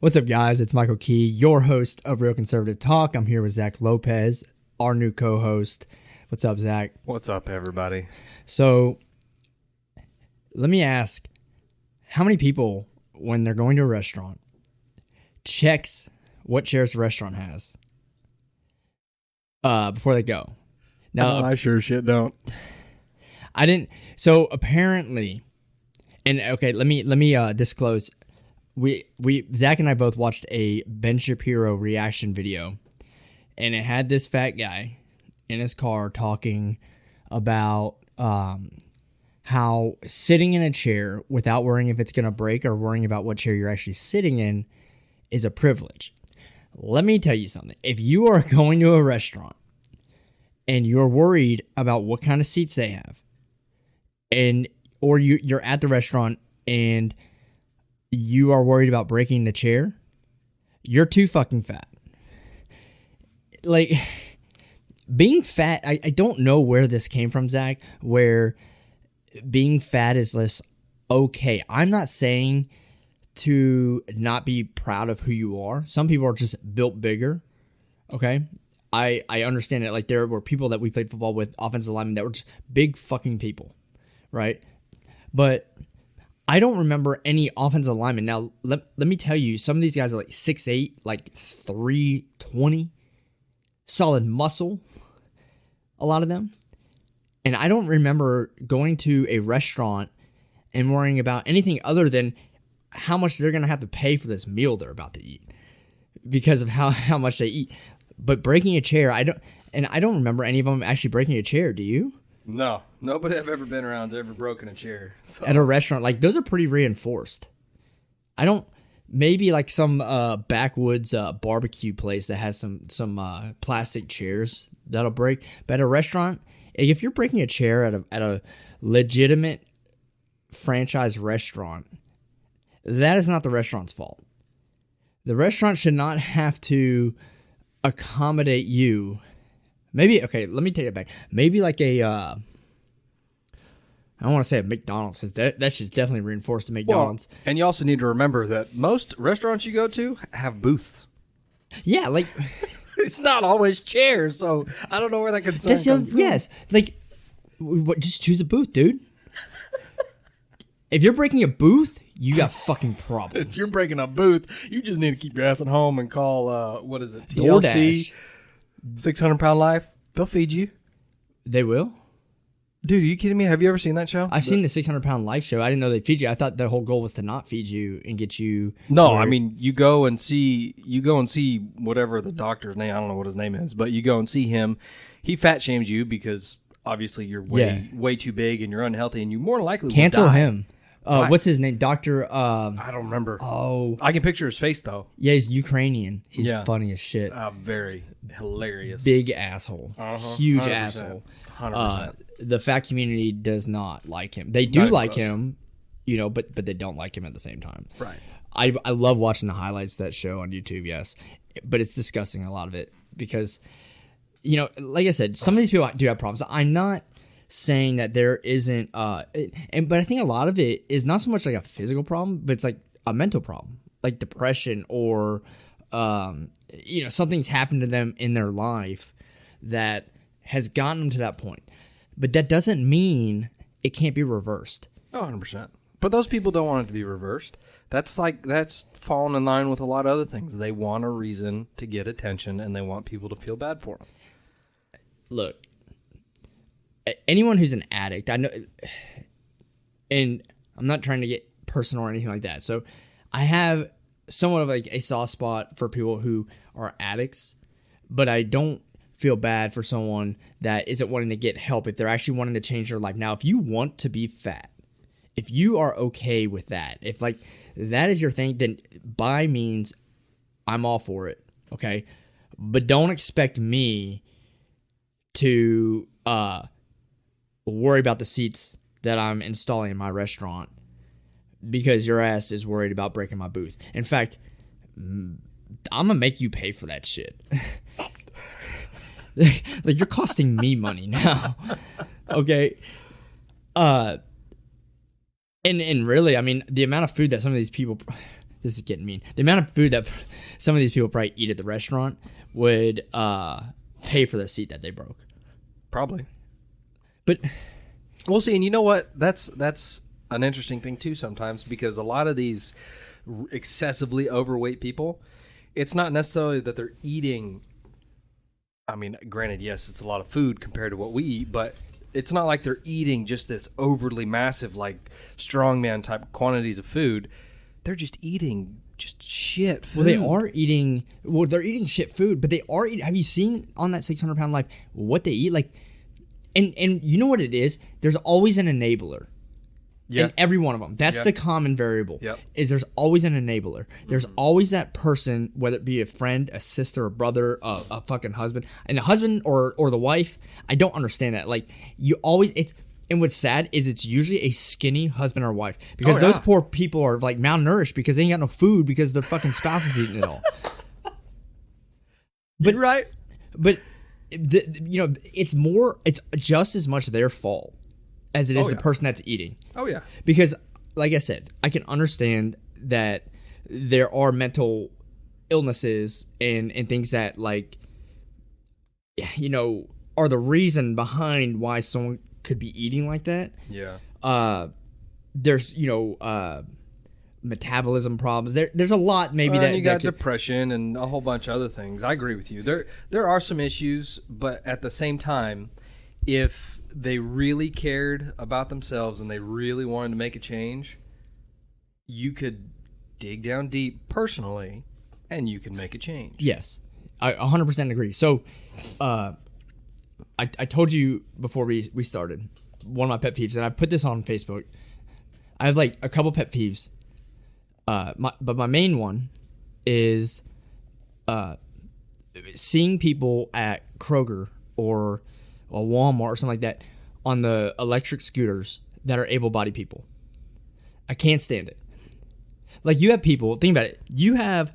What's up, guys? It's Michael Key, your host of Real Conservative Talk. I'm here with Zack Lopez, our new co-host. What's up, Zack? What's up, everybody? So, let me ask, how many people, when they're going to a restaurant, checks what chairs the restaurant has before they go? Now, I sure shit don't. I didn't. So apparently, and okay, let me disclose. We Zack and I both watched a Ben Shapiro reaction video, and it had this fat guy in his car talking about how sitting in a chair without worrying if it's going to break or worrying about what chair you're actually sitting in is a privilege. Let me tell you something. If you are going to a restaurant and you're worried about what kind of seats they have, or you're at the restaurant and you are worried about breaking the chair, you're too fucking fat. Like, being fat, I don't know where this came from, Zack, where being fat is less okay. I'm not saying to not be proud of who you are. Some people are just built bigger, okay? I understand it. Like, there were people that we played football with, offensive linemen, that were just big fucking people, right? But I don't remember any offensive linemen. Now, let me tell you, some of these guys are like 6'8", like 320, solid muscle, a lot of them. And I don't remember going to a restaurant and worrying about anything other than how much they're going to have to pay for this meal they're about to eat because of how much they eat. But breaking a chair, I don't remember any of them actually breaking a chair. Do you? No, nobody I've ever been around has ever broken a chair. So. At a restaurant, like, those are pretty reinforced. Maybe like some backwoods barbecue place that has some plastic chairs that'll break. But at a restaurant, if you're breaking a chair at a legitimate franchise restaurant, that is not the restaurant's fault. The restaurant should not have to accommodate you. Maybe, okay, let me take it back. Maybe like I don't want to say a McDonald's, because that's just definitely reinforced to McDonald's. Well, and you also need to remember that most restaurants you go to have booths. Yeah, like... It's not always chairs, so I don't know where that concern comes from. Yes, like, just choose a booth, dude. If you're breaking a booth, you got fucking problems. If you're breaking a booth, you just need to keep your ass at home and call, what is it, DoorDash. 600-Pound Life. They'll feed you. They will? Dude, are you kidding me? Have you ever seen that show? I've seen the 600-Pound Life show. I didn't know they feed you. I thought the whole goal was to not feed you and get you... No, I mean, you go and see whatever the doctor's name, I don't know what his name is, but you go and see him. He fat shames you because obviously you're way too big and you're unhealthy, and you more likely will cancel die. him. What's his name? Dr. I don't remember. Oh. I can picture his face, though. Yeah, he's Ukrainian. He's funny as shit. Very hilarious. Big asshole. Huge 100%. Asshole. 100%. The fat community does not like him. They do like him, but they don't like him at the same time. Right. I love watching the highlights of that show on YouTube, yes. But it's disgusting, a lot of it. Because, like I said, some of these people do have problems. I'm not saying that there isn't, but I think a lot of it is not so much like a physical problem, but it's like a mental problem, like depression or, something's happened to them in their life that has gotten them to that point. But that doesn't mean it can't be reversed. Oh, 100%. But those people don't want it to be reversed. That's falling in line with a lot of other things. They want a reason to get attention, and they want people to feel bad for them. Look, anyone who's an addict, I know, and I'm not trying to get personal or anything like that. So I have somewhat of like a soft spot for people who are addicts, but I don't feel bad for someone that isn't wanting to get help if they're actually wanting to change their life. Now, if you want to be fat, if you are okay with that, if like that is your thing, then by means, I'm all for it. Okay. But don't expect me to worry about the seats that I'm installing in my restaurant because your ass is worried about breaking my booth. In fact, I'm gonna make you pay for that shit. Like, you're costing me money now. Okay. And really, I mean, the amount of food that some of these people this is getting mean. The amount of food that some of these people probably eat at the restaurant would pay for the seat that they broke. Probably. But we'll see. And you know what? That's an interesting thing too sometimes, because a lot of these excessively overweight people, it's not necessarily that they're eating. I mean, granted, yes, it's a lot of food compared to what we eat, but it's not like they're eating just this overly massive, like strongman type quantities of food. They're just eating just shit food. Well, they're eating shit food, but they are eating. Have you seen on that 600-pound life what they eat? Like, and you know what it is? There's always an enabler. Yeah. In every one of them. That's the common variable. Yep. Is there's always an enabler. There's always that person, whether it be a friend, a sister, a brother, a fucking husband. And the husband or the wife, I don't understand that. Like, you always... And what's sad is it's usually a skinny husband or wife. Because those poor people are, like, malnourished because they ain't got no food because their fucking spouse is eating it all. But right. But, it's just as much their fault as it is the person that's eating. Oh, yeah. Because, like I said, I can understand that there are mental illnesses and things that, like, are the reason behind why someone could be eating like that. Yeah. There's, metabolism problems. There's a lot maybe that... you got depression and a whole bunch of other things. I agree with you. There are some issues, but at the same time, if they really cared about themselves and they really wanted to make a change, you could dig down deep personally and you can make a change. Yes, I 100% agree. So I told you before we started, one of my pet peeves, and I put this on Facebook. I have like a couple pet peeves, but my main one is seeing people at Kroger or a Walmart or something like that on the electric scooters that are able-bodied people. I can't stand it. Like, you have people, think about it, you have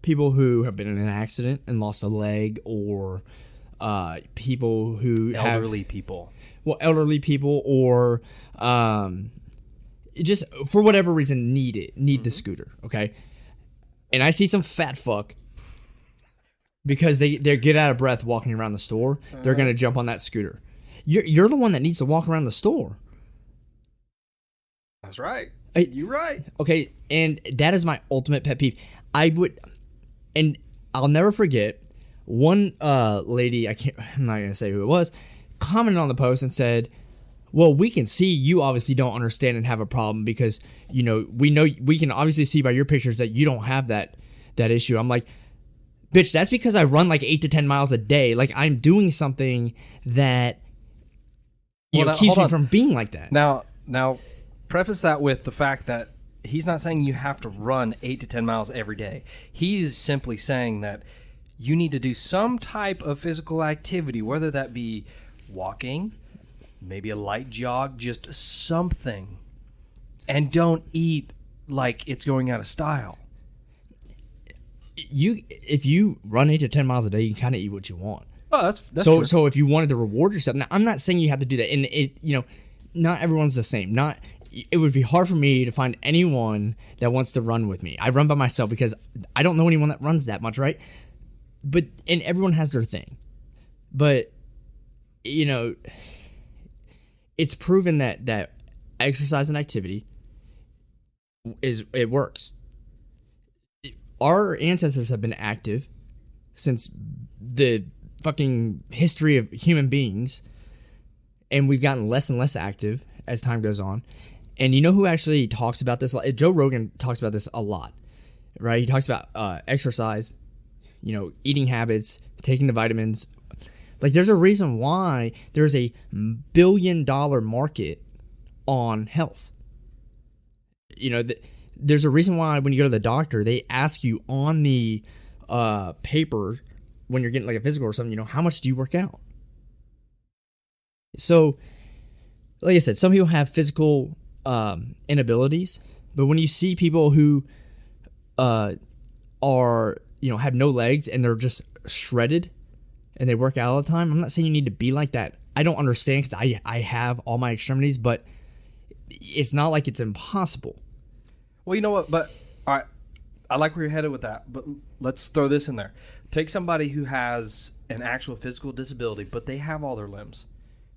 people who have been in an accident and lost a leg, or people who elderly people. Well, elderly people, or just for whatever reason need the scooter, okay? And I see some fat fuck, because they get out of breath walking around the store, they're going to jump on that scooter. You're the one that needs to walk around the store. That's right. You're right. Okay, and that is my ultimate pet peeve. And I'll never forget, one lady, I'm not going to say who it was, commented on the post and said, well, we can see you obviously don't understand and have a problem because, we can obviously see by your pictures that you don't have that issue. I'm like, bitch, that's because I run like 8 to 10 miles a day. Like, I'm doing something that keeps me from being like that. Now, preface that with the fact that he's not saying you have to run 8 to 10 miles every day. He's simply saying that you need to do some type of physical activity, whether that be walking, maybe a light jog, just something. And don't eat like it's going out of style. If you run 8 to 10 miles a day, you can kind of eat what you want. Oh, that's true. So if you wanted to reward yourself, now I'm not saying you have to do that, and not everyone's the same. It would be hard for me to find anyone that wants to run with me. I run by myself because I don't know anyone that runs that much, right? And everyone has their thing, but it's proven that exercise and activity it works. Our ancestors have been active since the fucking history of human beings, and we've gotten less and less active as time goes on. And you know who actually talks about this? Joe Rogan talks about this a lot, right? He talks about exercise, eating habits, taking the vitamins. Like, there's a reason why there's a $1 billion market on health. There's a reason why when you go to the doctor, they ask you on the paper when you're getting like a physical or something, how much do you work out? So, like I said, some people have physical inabilities, but when you see people who are, have no legs and they're just shredded and they work out all the time, I'm not saying you need to be like that. I don't understand because I have all my extremities, but it's not like it's impossible. Well, you know what? But all right, I like where you're headed with that, but let's throw this in there. Take somebody who has an actual physical disability, but they have all their limbs.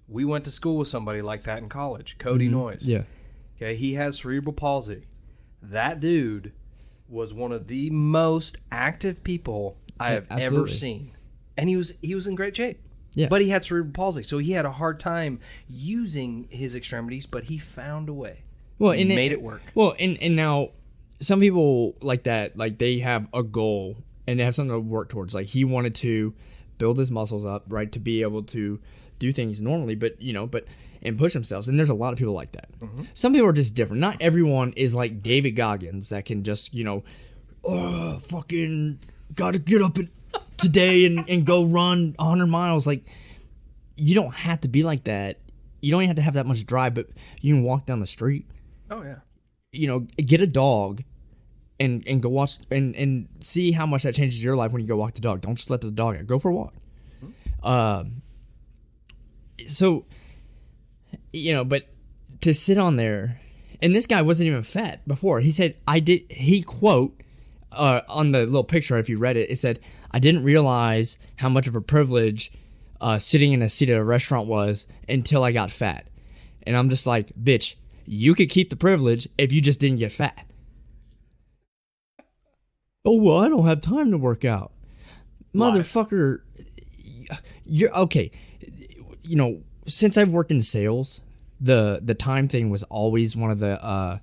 We went to school with somebody like that in college, Cody Noyes. Yeah. Okay, he has cerebral palsy. That dude was one of the most active people I have ever seen. And he was in great shape. Yeah. But he had cerebral palsy, so he had a hard time using his extremities, but he found a way. Well, he made it work. Well, and now some people like that, like they have a goal and they have something to work towards. Like he wanted to build his muscles up, right, to be able to do things normally, but and push themselves. And there's a lot of people like that. Mm-hmm. Some people are just different. Not everyone is like David Goggins that can just, fucking gotta get up today and go run 100 miles. Like, you don't have to be like that. You don't even have to have that much drive, but you can walk down the street. Oh, yeah. Get a dog and go watch and see how much that changes your life when you go walk the dog. Don't just let the dog out. Go for a walk. Mm-hmm. But to sit on there, and this guy wasn't even fat before. He said, quote, on the little picture, if you read it, it said, "I didn't realize how much of a privilege sitting in a seat at a restaurant was until I got fat." And I'm just like, bitch, you could keep the privilege if you just didn't get fat. Oh, well, I don't have time to work out. Motherfucker, you're okay. Since I've worked in sales, the time thing was always one of the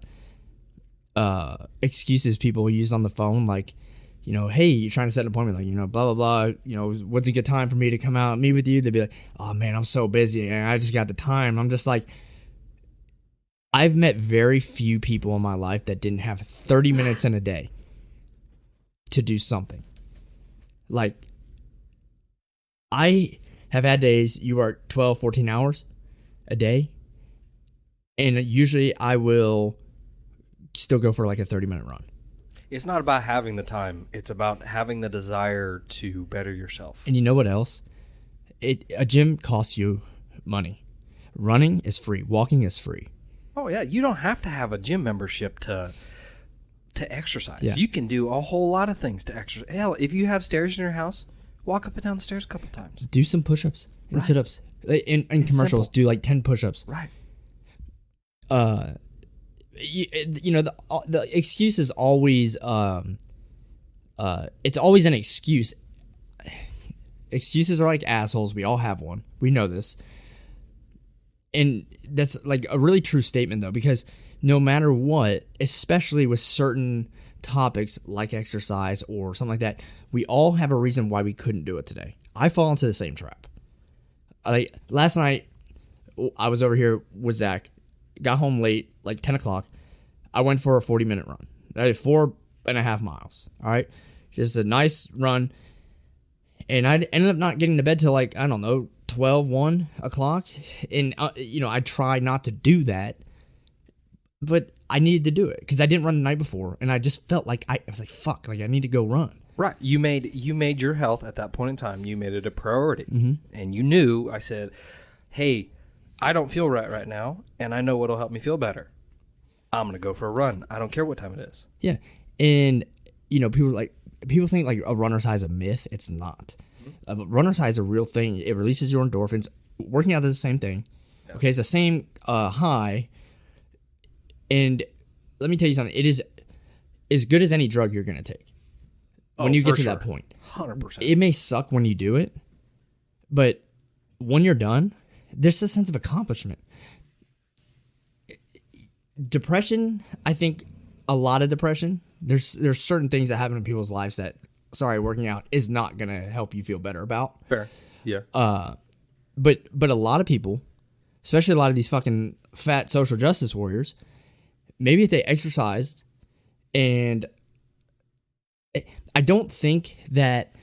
excuses people use on the phone. Like, hey, you're trying to set an appointment, like, blah, blah, blah. What's a good time for me to come out and meet with you? They'd be like, oh, man, I'm so busy and I just got the time. I'm just like, I've met very few people in my life that didn't have 30 minutes in a day to do something. Like, I have had days you work 12, 14 hours a day, and usually I will still go for like a 30-minute run. It's not about having the time. It's about having the desire to better yourself. And you know what else? A gym costs you money. Running is free. Walking is free. Oh, yeah. You don't have to have a gym membership to exercise. Yeah. You can do a whole lot of things to exercise. Hell, if you have stairs in your house, walk up and down the stairs a couple times. Do some push-ups and sit-ups. In commercials, simple. Do like 10 push-ups. Right. The excuse is always it's always an excuse. Excuses are like assholes. We all have one. We know this. And that's like a really true statement, though, because no matter what, especially with certain topics like exercise or something like that, we all have a reason why we couldn't do it today. I fall into the same trap. Last night, I was over here with Zach, got home late, like 10 o'clock. I went for a 40-minute run. I did 4.5 miles, all right? Just a nice run. And I ended up not getting to bed till 12, 1 o'clock. And, I try not to do that, but I needed to do it because I didn't run the night before. And I just felt like, I was like, fuck, like I need to go run. Right. You made your health at that point in time. You made it a priority. Mm-hmm. And you knew, I said, hey, I don't feel right now, and I know what'll help me feel better. I'm going to go for a run. I don't care what time it is. Yeah. And, people think like a runner's high is a myth. It's not. Mm-hmm. Runner's high is a real thing. It releases your endorphins. Working out is the same thing. Yeah. Okay, it's the same high. And let me tell you something. It is as good as any drug you're going to take when you get to that point. 100%. It may suck when you do it, but when you're done, there's a sense of accomplishment. Depression, I think a lot of depression, there's certain things that happen in people's lives that, working out is not going to help you feel better about. Fair. Yeah. But a lot of people, especially a lot of these fucking fat social justice warriors, maybe if they exercised, and I don't think that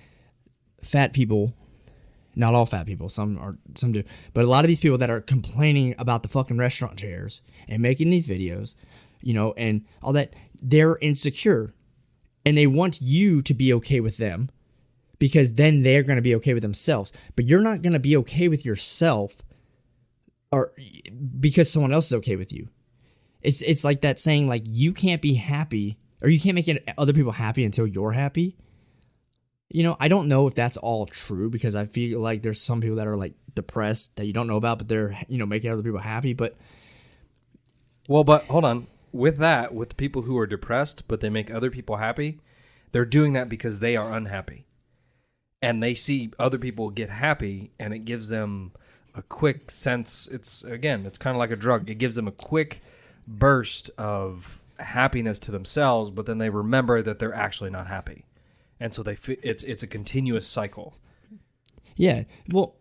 fat people, not all fat people, some do, but a lot of these people that are complaining about the fucking restaurant chairs and making these videos, and all that, they're insecure. And they want you to be okay with them because then they're going to be okay with themselves. But you're not going to be okay with yourself or because someone else is okay with you. It's like that saying, like, you can't be happy or you can't make other people happy until you're happy. You know, I don't know if that's all true, because I feel like there's some people that are like depressed that you don't know about, but they're, you know, making other people happy. But hold on. With that, with the people who are depressed, but they make other people happy, they're doing that because they are unhappy. And they see other people get happy, and it gives them a quick sense. It's kind of like a drug. It gives them a quick burst of happiness to themselves, but then they remember that they're actually not happy. And so it's a continuous cycle. Yeah. Well,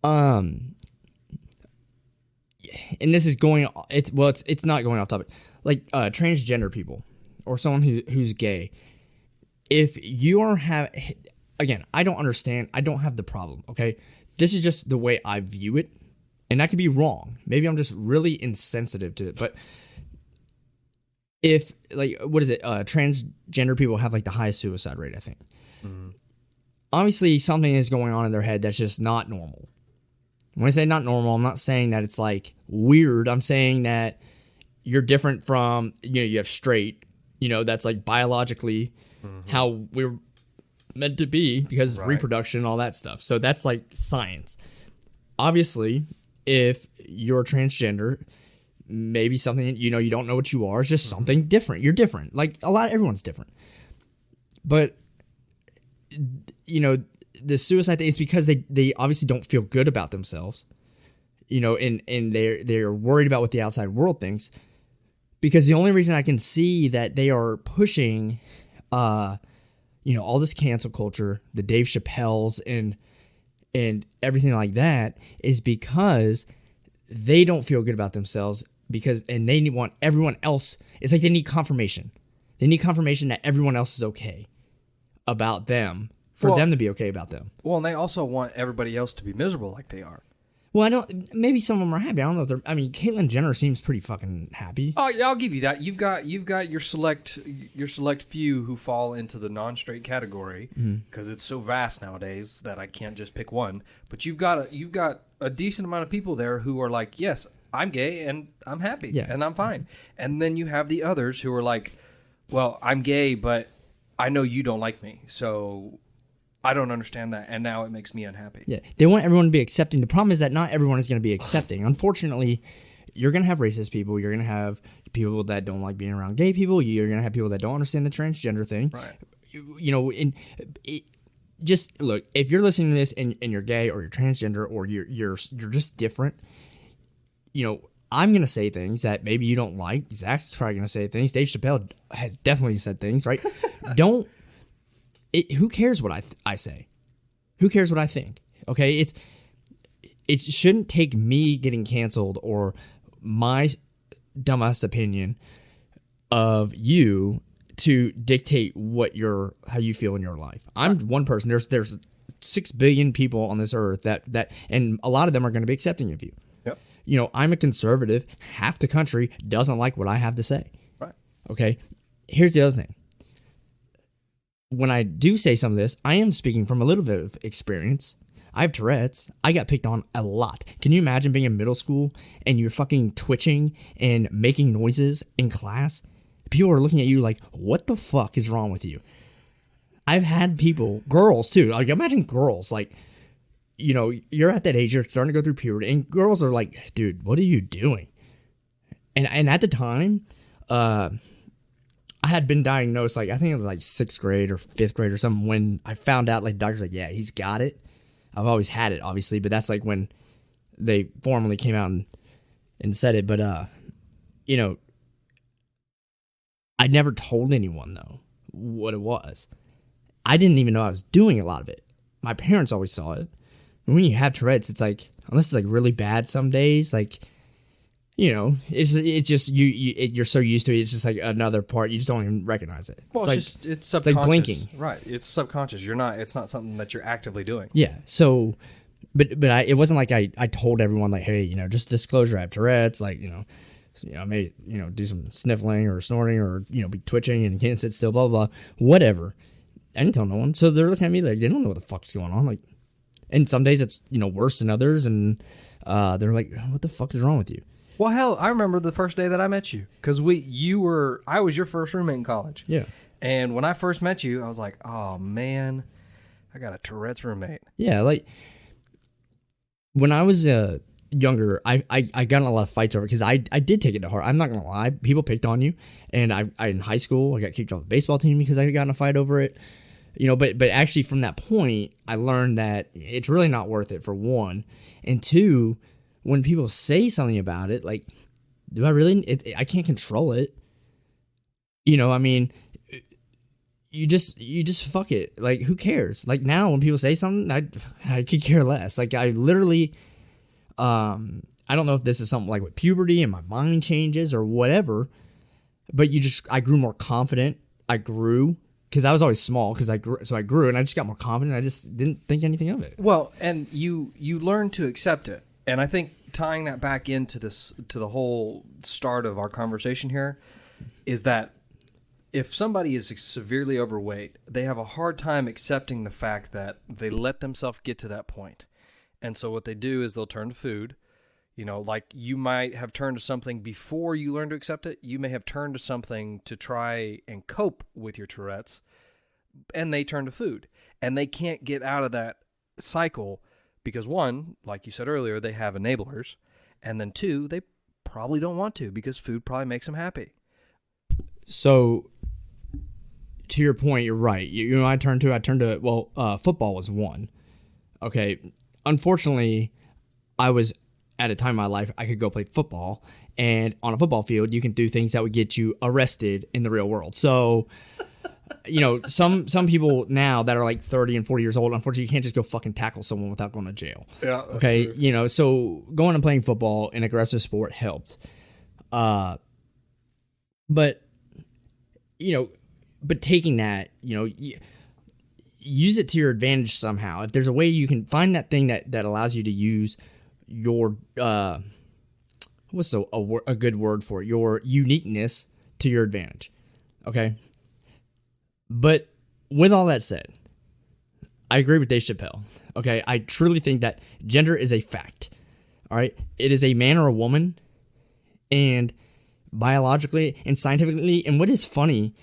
and this is it's not going off topic. Like transgender people or someone who's gay. If you are again, I don't understand. I don't have the problem. Okay, this is just the way I view it, and I could be wrong. Maybe I'm just really insensitive to it. But if transgender people have like the highest suicide rate, I think. Mm-hmm. Obviously, something is going on in their head that's just not normal. When I say not normal, I'm not saying that it's like weird. I'm saying that you're different from, you know, you have straight, you know, that's like biologically how we're meant to be, because reproduction and all that stuff. So that's like science. Obviously, if you're transgender, maybe something, you know, you don't know what you are. It's just something different. You're different. Like everyone's different. But, you know, the suicide thing is because they obviously don't feel good about themselves, you know, and they're worried about what the outside world thinks. Because the only reason I can see that they are pushing, you know, all this cancel culture, the Dave Chapelles and everything like that, is because they don't feel good about themselves, and they want everyone else. It's like they need confirmation. They need confirmation that everyone else is okay about them for them to be okay about them. Well, and they also want everybody else to be miserable like they are. Well, I know maybe some of them are happy. I don't know if they're. I mean, Caitlyn Jenner seems pretty fucking happy. Oh yeah, I'll give you that. You've got your select few who fall into the non-straight category, because it's so vast nowadays that I can't just pick one. But you've got a decent amount of people there who are like, yes, I'm gay and I'm happy and I'm fine. And then you have the others who are like, well, I'm gay, but I know you don't like me, so I don't understand that, and now it makes me unhappy. Yeah, they want everyone to be accepting. The problem is that not everyone is going to be accepting. Unfortunately, you're going to have racist people. You're going to have people that don't like being around gay people. You're going to have people that don't understand the transgender thing. Right. You know, just look, if you're listening to this and you're gay or you're transgender or you're just different, you know, I'm going to say things that maybe you don't like. Zach's probably going to say things. Dave Chapelle has definitely said things, right? Who cares what I say? Who cares what I think? Okay, it shouldn't take me getting canceled or my dumbass opinion of you to dictate how you feel in your life. I'm one person. There's 6 billion people on this earth that and a lot of them are going to be accepting of you. Yep. You know, I'm a conservative. Half the country doesn't like what I have to say. Right. Okay. Here's the other thing. When I do say some of this, I am speaking from a little bit of experience. I have Tourette's. I got picked on a lot. Can you imagine being in middle school and you're fucking twitching and making noises in class? People are looking at you like, what the fuck is wrong with you? I've had people, girls too, like imagine girls, like, you know, you're at that age, you're starting to go through puberty, and girls are like, dude, what are you doing? And at the time, I had been diagnosed, like, I think it was like 6th grade or 5th grade or something, when I found out, like, doctor's like, yeah, he's got it. I've always had it, obviously, but that's like when they formally came out and said it. But, you know, I never told anyone, though, what it was. I didn't even know I was doing a lot of it. My parents always saw it. And when you have Tourette's, it's like, unless it's like really bad some days, like, you know, it's just you're so used to it. It's just like another part. You just don't even recognize it. Well, it's subconscious. It's like blinking. Right. It's subconscious. It's not something that you're actively doing. Yeah. So, but it wasn't like I told everyone like, hey, you know, just disclosure, I have Tourette's. Like, you know, I may, you know, do some sniffling or snorting or, you know, be twitching and can't sit still, blah, blah, blah, whatever. I didn't tell no one. So they're looking at me like they don't know what the fuck's going on. Like, and some days it's, you know, worse than others, and they're like, what the fuck is wrong with you? Well, hell, I remember the first day that I met you because I was your first roommate in college. Yeah. And when I first met you, I was like, oh man, I got a Tourette's roommate. Yeah, like when I was younger, I got in a lot of fights over it because I did take it to heart. I'm not gonna lie, people picked on you, and I in high school I got kicked off the baseball team because I got in a fight over it. You know, but actually from that point, I learned that it's really not worth it, for one, and two, when people say something about it, like, do I really? I can't control it. You know, I mean, you just fuck it. Like, who cares? Like, now when people say something, I could care less. Like, I literally, I don't know if this is something like with puberty and my mind changes or whatever, but I grew more confident. I grew because I was always small I grew and I just got more confident. I just didn't think anything of it. Well, and you learn to accept it. And I think tying that back into the whole start of our conversation here is that if somebody is severely overweight, they have a hard time accepting the fact that they let themselves get to that point. And so what they do is they'll turn to food. You know, like you might have turned to something before you learn to accept it. You may have turned to something to try and cope with your Tourette's, and they turn to food. And they can't get out of that cycle because, one, like you said earlier, they have enablers. And then two, they probably don't want to because food probably makes them happy. So, to your point, you're right. You know, I turned to, football was one. Okay. Unfortunately, I was at a time in my life I could go play football, and on a football field, you can do things that would get you arrested in the real world. So, you know, some people now that are like 30 and 40 years old, unfortunately, you can't just go fucking tackle someone without going to jail. Yeah. Okay. True. You know, so going and playing football, an aggressive sport, helped. But, you know, taking that, you know, use it to your advantage somehow. If there's a way you can find that thing that allows you to use your, what's a good word for it? Your uniqueness to your advantage. Okay. But with all that said, I agree with Dave Chapelle. Okay. I truly think that gender is a fact. All right. It is a man or a woman, and biologically and scientifically. And what is funny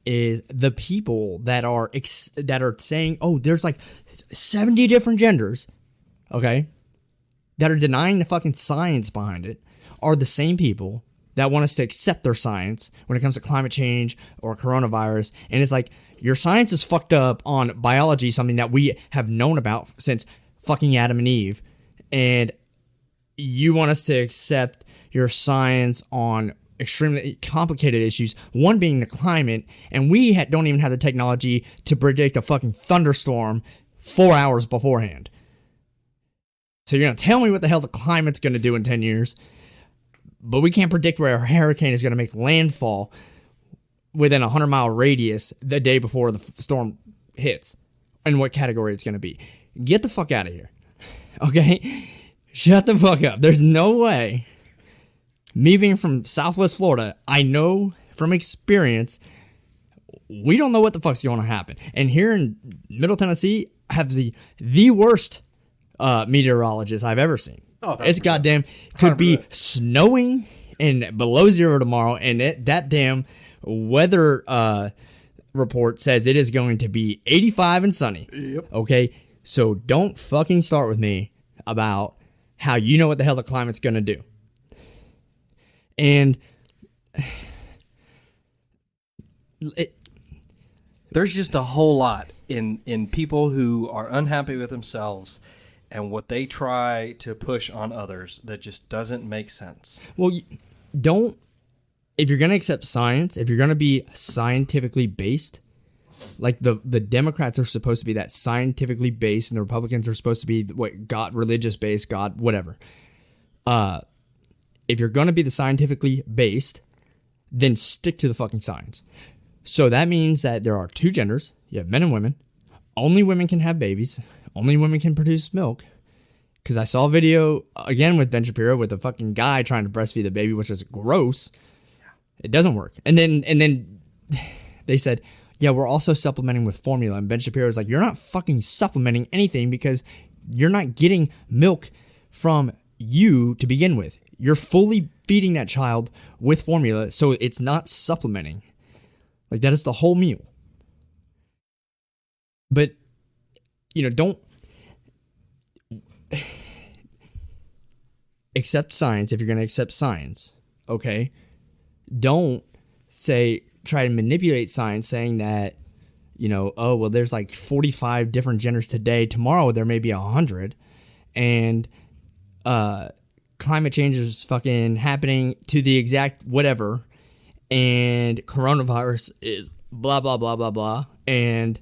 is the people that are saying, oh, there's like 70 different genders, okay, that are denying the fucking science behind it, are the same people that want us to accept their science when it comes to climate change or coronavirus. And it's like, your science is fucked up on biology, something that we have known about since fucking Adam and Eve, and you want us to accept your science on extremely complicated issues, one being the climate, and we don't even have the technology to predict a fucking thunderstorm 4 hours beforehand. So you're going to tell me what the hell the climate's going to do in 10 years, but we can't predict where a hurricane is going to make landfall within a 100-mile radius the day before the storm hits, and what category it's going to be. Get the fuck out of here. Okay? Shut the fuck up. There's no way. Me being from Southwest Florida, I know from experience, we don't know what the fuck's going to happen. And here in Middle Tennessee, I have the worst meteorologist I've ever seen. Oh, it's goddamn could be snowing and below zero tomorrow, and that damn weather report says it is going to be 85 and sunny. Yep. Okay, so don't fucking start with me about how you know what the hell the climate's going to do. And there's just a whole lot in people who are unhappy with themselves and what they try to push on others that just doesn't make sense. Well, if you're going to accept science, if you're going to be scientifically based, like the Democrats are supposed to be that scientifically based, and the Republicans are supposed to be religious based, God, whatever. If you're going to be the scientifically based, then stick to the fucking science. So that means that there are two genders. You have men and women. Only women can have babies. Only women can produce milk. Because I saw a video, again, with Ben Shapiro with a fucking guy trying to breastfeed the baby, which is gross. It doesn't work. And then they said, yeah, we're also supplementing with formula. And Ben Shapiro is like, you're not fucking supplementing anything because you're not getting milk from you to begin with. You're fully feeding that child with formula, so it's not supplementing. Like, that is the whole meal. But, don't accept science if you're going to accept science, okay? Don't try to manipulate science saying that, there's like 45 different genders today. Tomorrow there may be 100. And climate change is fucking happening to the exact whatever. And coronavirus is blah, blah, blah, blah, blah. And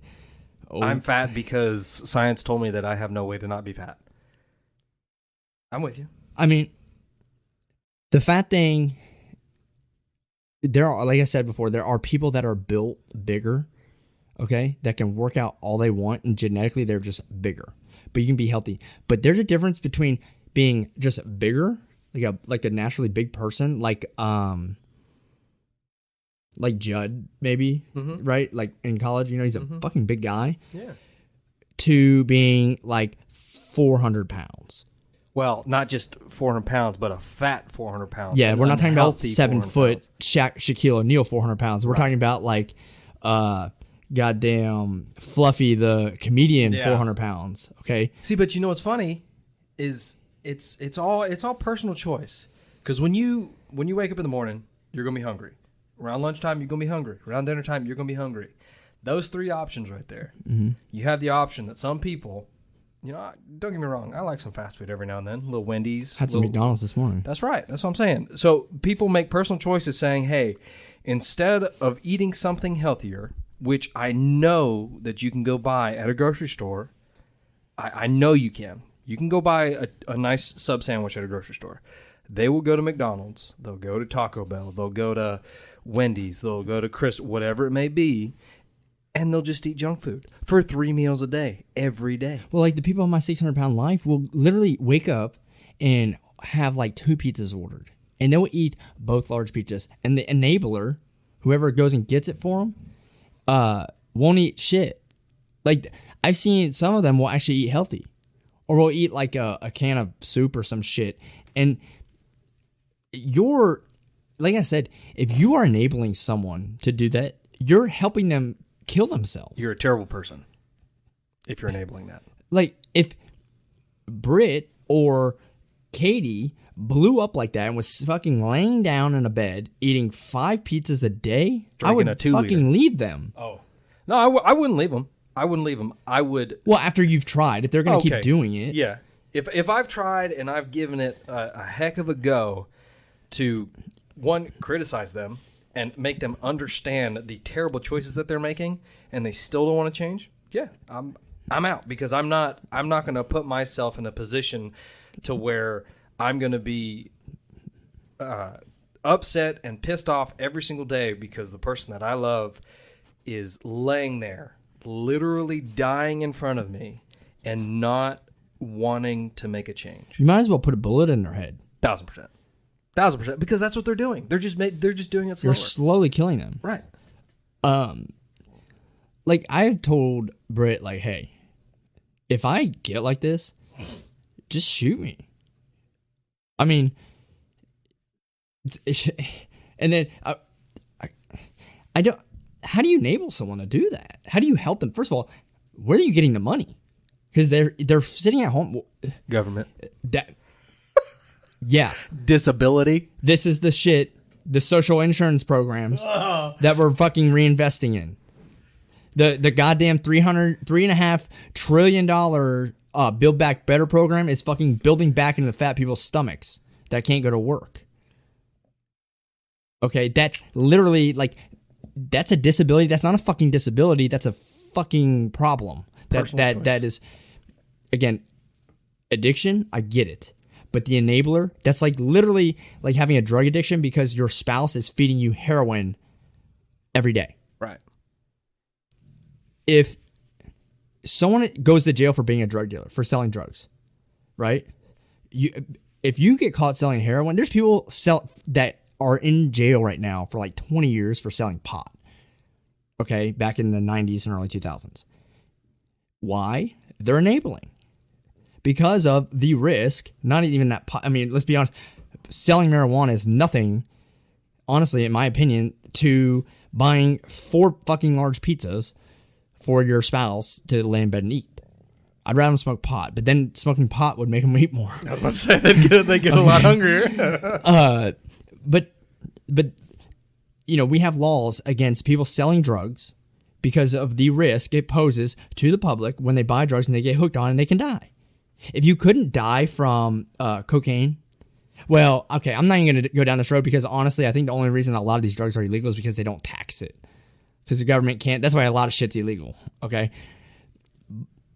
I'm fat because science told me that I have no way to not be fat. I'm with you. I mean, the fat thing, like I said before, there are people that are built bigger, okay, that can work out all they want, and genetically they're just bigger. But you can be healthy. But there's a difference between being just bigger, like a naturally big person, like Judd, maybe, right? Like in college, he's a fucking big guy. Yeah. To being like 400 pounds. Well, not just 400 pounds, but a fat 400 pounds. Yeah, we're not talking about 7 foot Shaquille O'Neal 400 pounds. We're talking about like goddamn Fluffy the comedian 400 pounds. Okay. See, but what's funny is it's all personal choice. Because when you wake up in the morning, you're gonna be hungry. Around lunchtime, you're gonna be hungry. Around dinner time, you're gonna be hungry. Those 3 options right there. Mm-hmm. You have the option that some people, don't get me wrong, I like some fast food every now and then. A little Wendy's. Had some McDonald's this morning. That's right. That's what I'm saying. So people make personal choices saying, hey, instead of eating something healthier, which I know that you can go buy at a grocery store, I know you can. You can go buy a nice sub sandwich at a grocery store. They will go to McDonald's. They'll go to Taco Bell. They'll go to Wendy's. They'll go to Chris, whatever it may be. And they'll just eat junk food for 3 meals a day, every day. Well, like the people in my 600-pound life will literally wake up and have like 2 pizzas ordered. And they'll eat both large pizzas. And the enabler, whoever goes and gets it for them, won't eat shit. Like, I've seen some of them will actually eat healthy. Or will eat like a can of soup or some shit. And like I said, if you are enabling someone to do that, you're helping them kill themselves. You're a terrible person if you're enabling that. Like, if Britt or Katie blew up like that and was fucking laying down in a bed eating 5 pizzas a day, I would fucking leave them. Oh. No, I wouldn't leave them. I would. Well, after you've tried, if they're going to keep doing it. Yeah. If I've tried and I've given it a heck of a go to, one, criticize them and make them understand the terrible choices that they're making, and they still don't want to change, yeah, I'm out, because I'm not going to put myself in a position to where I'm going to be upset and pissed off every single day because the person that I love is laying there, literally dying in front of me, and not wanting to make a change. You might as well put a bullet in their head. 1,000%. 1,000%, because that's what they're doing. They're just doing it slower. You're slowly killing them. Right. Like, I've told Britt, like, hey, if I get like this, just shoot me. I mean, and then I don't. How do you enable someone to do that? How do you help them? First of all, where are you getting the money? Because they're sitting at home. Government. Yeah. Disability. This is the shit, the social insurance programs that we're fucking reinvesting in. The goddamn $3.5 trillion Build Back Better program is fucking building back into the fat people's stomachs that can't go to work. Okay, that's literally like, that's a disability. That's not a fucking disability. That's a fucking problem. That is, again, addiction. I get it. But the enabler, that's like literally like having a drug addiction because your spouse is feeding you heroin every day. Right. If someone goes to jail for being a drug dealer, for selling drugs, right? If you get caught selling heroin, there's people that are in jail right now for like 20 years for selling pot. Okay, back in the 90s and early 2000s. Why? They're enabling. Because of the risk, not even that pot. I mean, let's be honest, selling marijuana is nothing, honestly, in my opinion, to buying 4 fucking large pizzas for your spouse to lay in bed and eat. I'd rather them smoke pot, but then smoking pot would make them eat more. I was about to say they get a lot hungrier. But we have laws against people selling drugs because of the risk it poses to the public when they buy drugs and they get hooked on and they can die. If you couldn't die from cocaine, well, okay, I'm not even going to go down this road because honestly, I think the only reason a lot of these drugs are illegal is because they don't tax it. Because the government can't. That's why a lot of shit's illegal. Okay.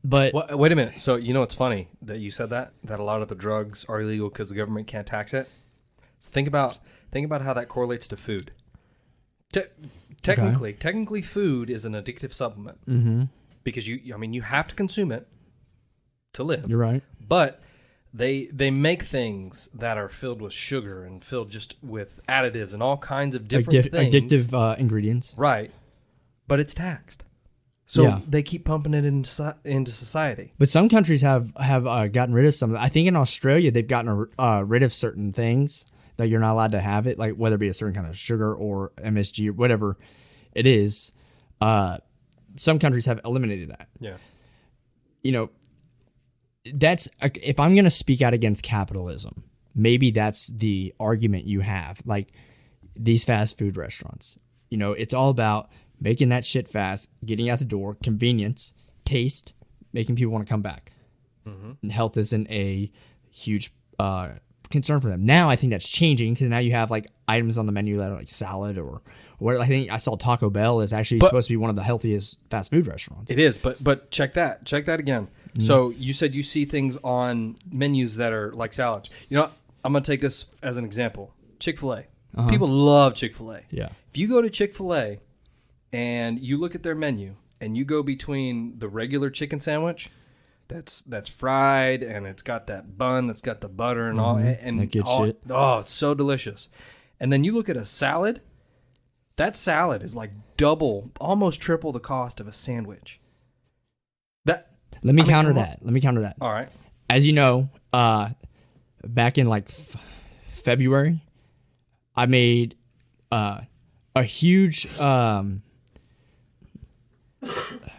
But wait a minute. So it's funny that you said that a lot of the drugs are illegal because the government can't tax it. So think about how that correlates to food. Technically, food is an addictive supplement because you have to consume it to live. You're right. But they make things that are filled with sugar and filled just with additives and all kinds of different things. Addictive ingredients. Right. But it's taxed. So they keep pumping it into society. But some countries have gotten rid of some. I think in Australia they've gotten rid of certain things that you're not allowed to have it, like whether it be a certain kind of sugar or MSG or whatever it is. Some countries have eliminated that. Yeah. That's if I'm going to speak out against capitalism, maybe that's the argument you have. Like these fast food restaurants, it's all about making that shit fast, getting out the door, convenience, taste, making people want to come back. And health isn't a huge concern for them. Now I think that's changing because now you have like items on the menu that are like salad or I think I saw Taco Bell is actually supposed to be one of the healthiest fast food restaurants. It is, but check that again. So you said you see things on menus that are like salads. I'm going to take this as an example. Chick-fil-A. People love Chick-fil-A. Yeah. If you go to Chick-fil-A and you look at their menu and you go between the regular chicken sandwich that's fried and it's got that bun that's got the butter and all and that good shit. Oh, it's so delicious. And then you look at a salad. That salad is like double, almost triple the cost of a sandwich. Let me counter that. All right. As you know, back in like February, I made a huge I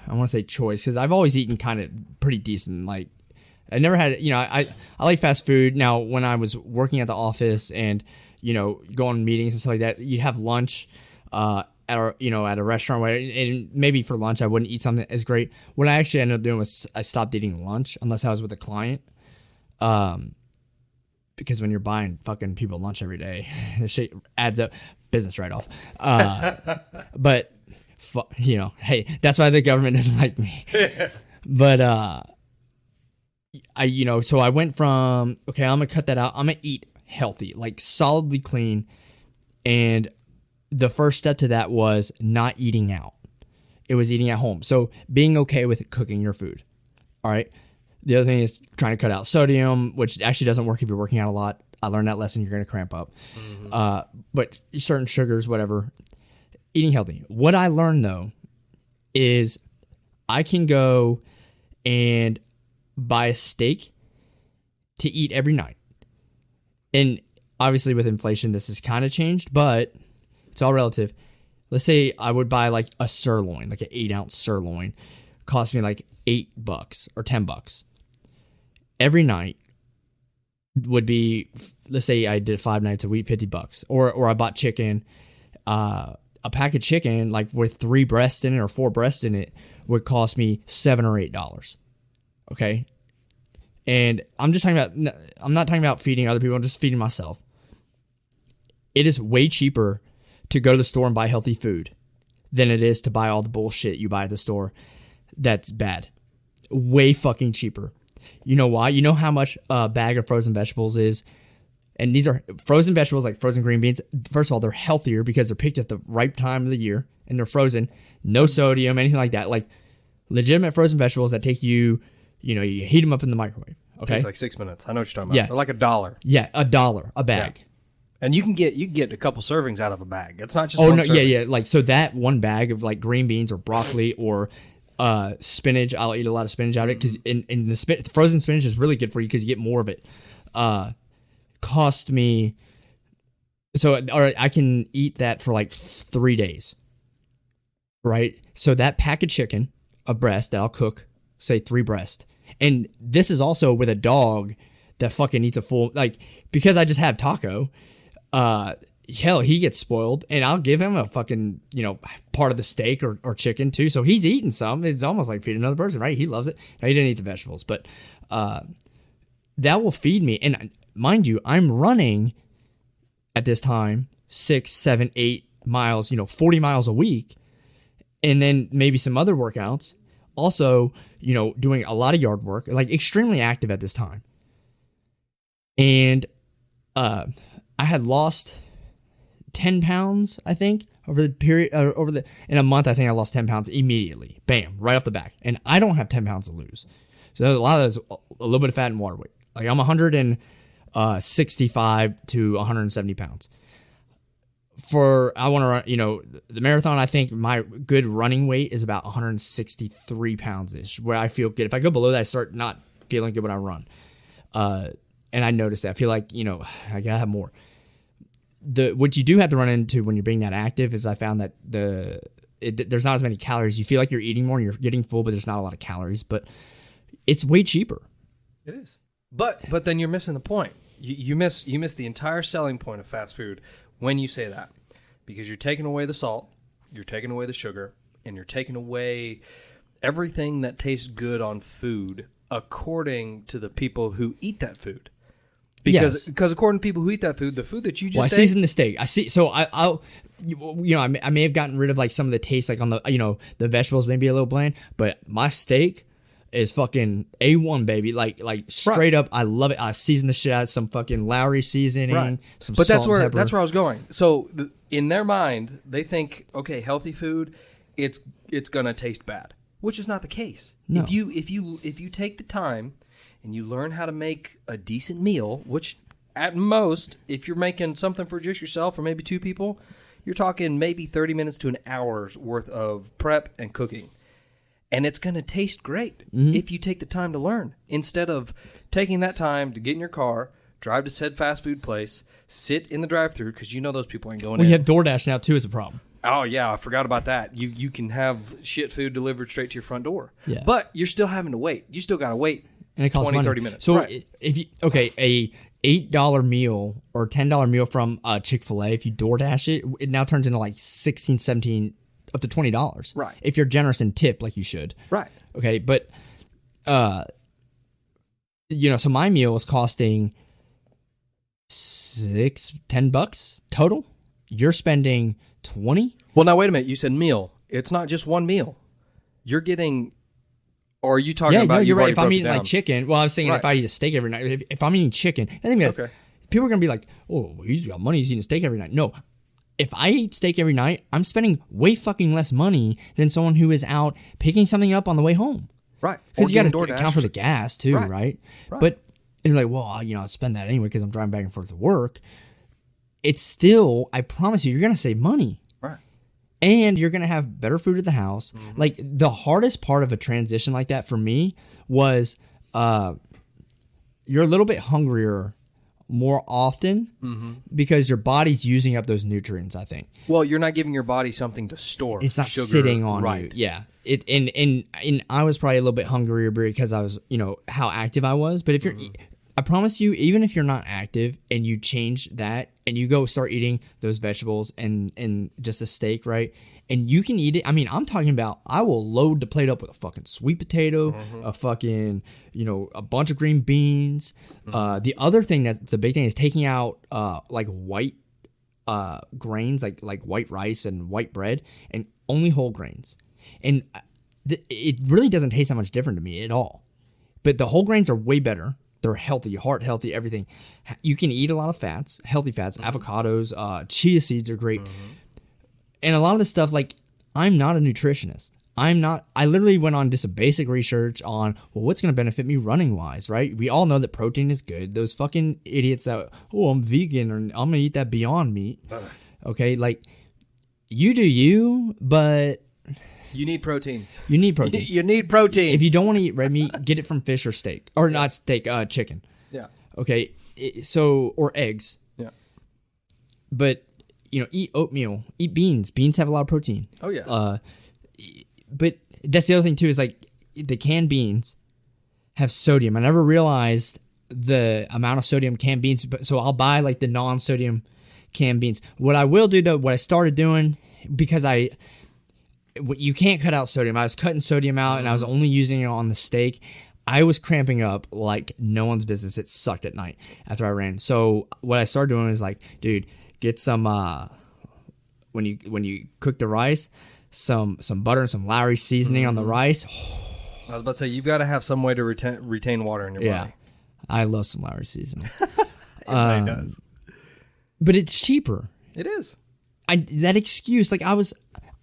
want to say choice because I've always eaten kind of pretty decent. Like I never had, I like fast food. Now, when I was working at the office and, go on meetings and stuff like that, you'd have lunch at a restaurant where, and maybe for lunch I wouldn't eat something as great. What I actually ended up doing was I stopped eating lunch unless I was with a client. Because when you're buying fucking people lunch every day, the shit adds up. Business write-off. But hey, that's why the government doesn't like me. But so I went from, okay, I'm gonna cut that out. I'm gonna eat healthy, like solidly clean. And the first step to that was not eating out. It was eating at home. So being okay with cooking your food. All right. The other thing is trying to cut out sodium, which actually doesn't work if you're working out a lot. I learned that lesson. You're going to cramp up. But certain sugars, whatever. Eating healthy. What I learned, though, is I can go and buy a steak to eat every night. And obviously with inflation, this has kind of changed, but it's all relative. Let's say I would buy like a sirloin, like an 8-ounce sirloin. Cost me like $8 or $10. Every night would be, let's say I did 5 nights a week, $50. Or I bought chicken. A pack of chicken, like with 3 breasts in it or 4 breasts in it, would cost me $7 or $8. Okay? And I'm not talking about feeding other people, I'm just feeding myself. It is way cheaper to go to the store and buy healthy food than it is to buy all the bullshit you buy at the store that's bad. Way fucking cheaper. You know why? You know how much a bag of frozen vegetables is? And these are frozen vegetables like frozen green beans. First of all, they're healthier because they're picked at the right time of the year and they're frozen. No sodium, anything like that. Like legitimate frozen vegetables that take you heat them up in the microwave. Okay. Takes like 6 minutes. I know what you're talking about. Yeah. They're like $1. Yeah, $1 a bag. Yeah. And you can get a couple servings out of a bag. It's not just one serving. Yeah. Like so that one bag of like green beans or broccoli or spinach, I'll eat a lot of spinach out of it because in the frozen spinach is really good for you because you get more of it. cost me. So, all right, I can eat that for like 3 days, right? So that pack of chicken, a breast that I'll cook, say 3 breasts. And this is also with a dog that fucking eats a full, like, because I just have taco, hell, he gets spoiled, and I'll give him a fucking, part of the steak or chicken too. So he's eating some. It's almost like feeding another person, right? He loves it. Now, he didn't eat the vegetables, but that will feed me. And mind you, I'm running at this time 6, 7, 8 miles, 40 miles a week, and then maybe some other workouts. Also, doing a lot of yard work, like extremely active at this time. And I had lost 10 pounds, I think, over the period, in a month. I think I lost 10 pounds immediately. Bam, right off the back. And I don't have 10 pounds to lose. So a lot of that is a little bit of fat and water weight. Like I'm 165 to 170 pounds. I want to run, the marathon, I think my good running weight is about 163 pounds-ish, where I feel good. If I go below that, I start not feeling good when I run. And I noticed that. I feel like, I gotta have more. What you do have to run into when you're being that active is I found that there's not as many calories. You feel like you're eating more and you're getting full, but there's not a lot of calories. But it's way cheaper. It is. But then you're missing the point. You miss the entire selling point of fast food when you say that, because you're taking away the salt, you're taking away the sugar, and you're taking away everything that tastes good on food according to the people who eat that food. Because according to people who eat that food, the food that you just ate, I season the steak. I see. So I may have gotten rid of like some of the taste, like on the the vegetables maybe a little bland, but my steak is fucking A1, baby. Like straight up, I love it. I season the shit out of some fucking Lowry seasoning, some but salt and pepper. That's where I was going. So in their mind, they think, okay, healthy food, it's gonna taste bad, which is not the case. No. If you take the time and you learn how to make a decent meal, which at most, if you're making something for just yourself or maybe 2 people, you're talking maybe 30 minutes to an hour's worth of prep and cooking. And it's going to taste great if you take the time to learn, instead of taking that time to get in your car, drive to said fast food place, sit in the drive-thru, because those people ain't going in. We have DoorDash now, too, is a problem. Oh, yeah, I forgot about that. You can have shit food delivered straight to your front door. Yeah. But you're still having to wait. You still got to wait and it costs 20, money. 30 minutes. So right. if you, a $8 meal or $10 meal from Chick-fil-A, if you DoorDash it now turns into like $16, $17, up to $20. Right. If you're generous and tip like you should. Right. Okay, but so my meal was costing $10 total. You're spending $20. Well, now wait a minute. You said meal. It's not just one meal. You're getting, or are you talking about? No, you're right. If I'm eating down? Like chicken, well, I was saying if I eat a steak every night. If I'm eating chicken, I think that's, people are gonna be like, "Oh, he's got money. He's eating steak every night." No. If I eat steak every night, I'm spending way fucking less money than someone who is out picking something up on the way home. Right. Because you got to account for the gas too, right? But it's like, well, I'll spend that anyway because I'm driving back and forth to work. It's still, I promise you're going to save money. Right. And you're going to have better food at the house. Mm-hmm. Like the hardest part of a transition like that for me was you're a little bit hungrier more often because your body's using up those nutrients, I think. Well, you're not giving your body something to store. It's not sugar, sitting on you. Yeah. And I was probably a little bit hungrier because I was, how active I was. But if you're, I promise you, even if you're not active and you change that and you go start eating those vegetables and just a steak, right? And you can eat it. I mean, I'm talking about, I will load the plate up with a fucking sweet potato, a fucking, a bunch of green beans. The other thing that's a big thing is taking out like white grains, like white rice and white bread, and only whole grains. And it really doesn't taste that much different to me at all. But the whole grains are way better. They're healthy, heart healthy, everything. You can eat a lot of fats, healthy fats, avocados, chia seeds are great. And a lot of the stuff, like, I'm not a nutritionist. I literally went on just a basic research on, well, what's going to benefit me running wise, right? We all know that protein is good. Those fucking idiots that, I'm vegan or I'm going to eat that Beyond Meat. Okay, like, you do you, but... You need protein. You need protein. You need protein. If you don't want to eat red meat, get it from fish or steak. Or not steak, chicken. Yeah. Okay, or eggs. Yeah. But, eat oatmeal, eat beans. Beans have a lot of protein. Oh, yeah. But that's the other thing, too, is like the canned beans have sodium. I never realized the amount of sodium canned beans, so I'll buy like the non-sodium canned beans. What I will do, though, what I started doing, because you can't cut out sodium. I was cutting sodium out, and I was only using it on the steak. I was cramping up like no one's business. It sucked at night after I ran. So what I started doing is like, dude, get some when you cook the rice, some butter and some Lowry seasoning on the rice. I was about to say, you've got to have some way to retain water in your body. I love some Lowry seasoning. It really does. But it's cheaper. It is. That excuse, like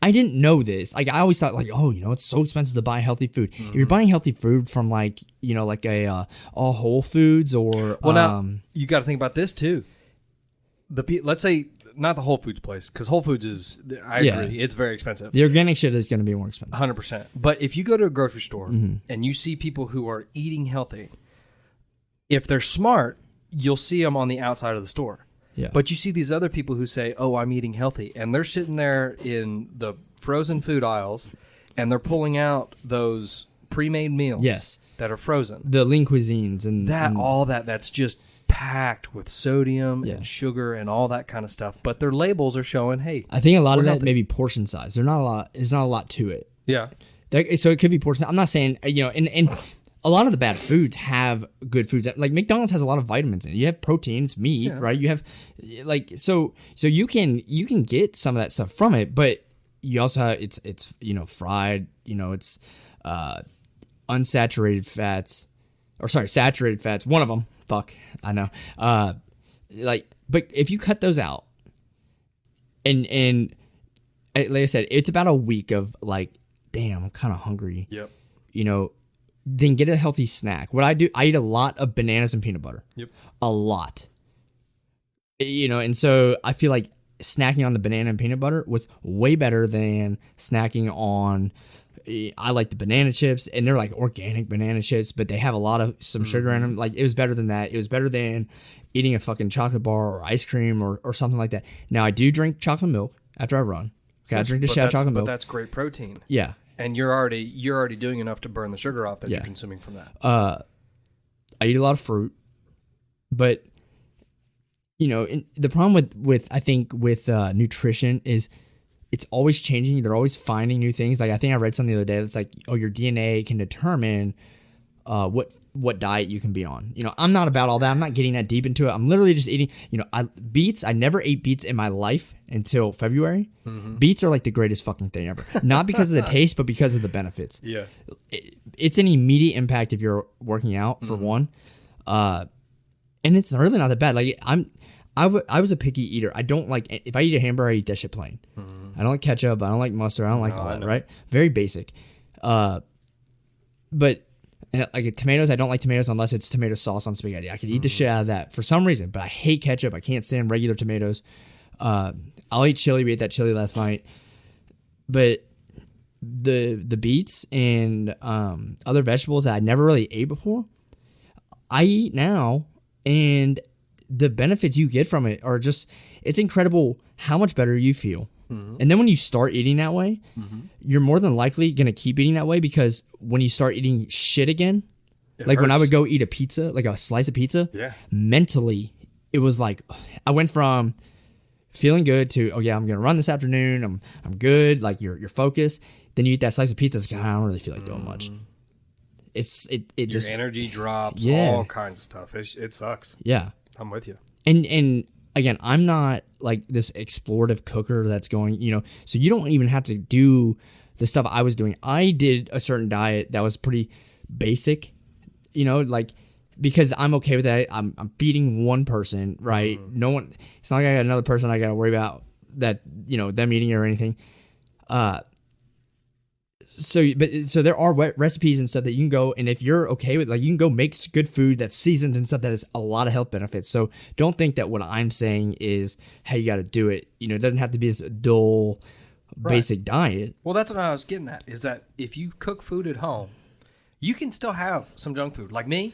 I didn't know this. Like I always thought, like, it's so expensive to buy healthy food. If you're buying healthy food from like a Whole Foods or now you got to think about this too. Let's say not the Whole Foods place, because Whole Foods is, I agree, it's very expensive. The organic shit is going to be more expensive. 100%. But if you go to a grocery store and you see people who are eating healthy, if they're smart, you'll see them on the outside of the store. Yeah. But you see these other people who say, "Oh, I'm eating healthy," and they're sitting there in the frozen food aisles, and they're pulling out those pre-made meals that are frozen. The lean cuisines and all that's just packed with sodium and sugar and all that kind of stuff. But their labels are showing, hey, I think a lot of that may be portion size. There's not a lot to it. Yeah. So it could be portion. I'm not saying and a lot of the bad foods have good foods. Like McDonald's has a lot of vitamins in it. You have proteins, meat, right? You have so you can get some of that stuff from it, but you also have it's fried, it's unsaturated fats, saturated fats. One of them. Fuck, I know. But if you cut those out, and like I said, it's about a week of like, damn, I'm kind of hungry. Yep. Then get a healthy snack. What I do, I eat a lot of bananas and peanut butter. Yep. A lot. And so I feel like snacking on the banana and peanut butter was way better than snacking on, I like the banana chips, and they're like organic banana chips, but they have some sugar in them. Like, it was better than that. It was better than eating a fucking chocolate bar or ice cream or something like that. Now, I do drink chocolate milk after I run. Okay, I drink the shot of chocolate milk. But that's great protein. Yeah. And you're already doing enough to burn the sugar off that you're consuming from that. I eat a lot of fruit, but the problem with I think with nutrition is it's always changing. They're always finding new things. Like, I think I read something the other day that's like, your DNA can determine what diet you can be on. I'm not about all that. I'm not getting that deep into it. I'm literally just eating, beets. I never ate beets in my life until February. Beets are like the greatest fucking thing ever. Not because of the taste, but because of the benefits. Yeah. It's an immediate impact if you're working out, for one. And it's really not that bad. Like, I was a picky eater. I don't like, if I eat a hamburger, I eat that shit plain. I don't like ketchup. I don't like mustard. I don't like all that, right? Very basic. But like tomatoes, I don't like tomatoes unless it's tomato sauce on spaghetti. I could eat the shit out of that for some reason, but I hate ketchup. I can't stand regular tomatoes. I'll eat chili. We ate that chili last night. But the beets and other vegetables that I never really ate before, I eat now, and the benefits you get from it are just, it's incredible how much better you feel. And then when you start eating that way, you're more than likely going to keep eating that way, because when you start eating shit again, when I would go eat a pizza, like a slice of pizza, mentally, it was like, I went from feeling good to, I'm going to run this afternoon. I'm good. Like, you're focused. Then you eat that slice of pizza. It's like, I don't really feel like doing much. Your just, energy drops, all kinds of stuff. It sucks. Yeah. I'm with you. And again, I'm not like this explorative cooker that's going, so you don't even have to do the stuff I was doing. I did a certain diet that was pretty basic, like, because I'm okay with that. I'm feeding one person, right? No one, it's not like I got another person I got to worry about that, them eating or anything. So there are recipes and stuff that you can go, and if you're okay with, like, you can go make good food that's seasoned and stuff that has a lot of health benefits. So don't think that what I'm saying is, hey, you got to do it. It doesn't have to be this dull, basic diet. Well, that's what I was getting at, is that if you cook food at home, you can still have some junk food. Like me,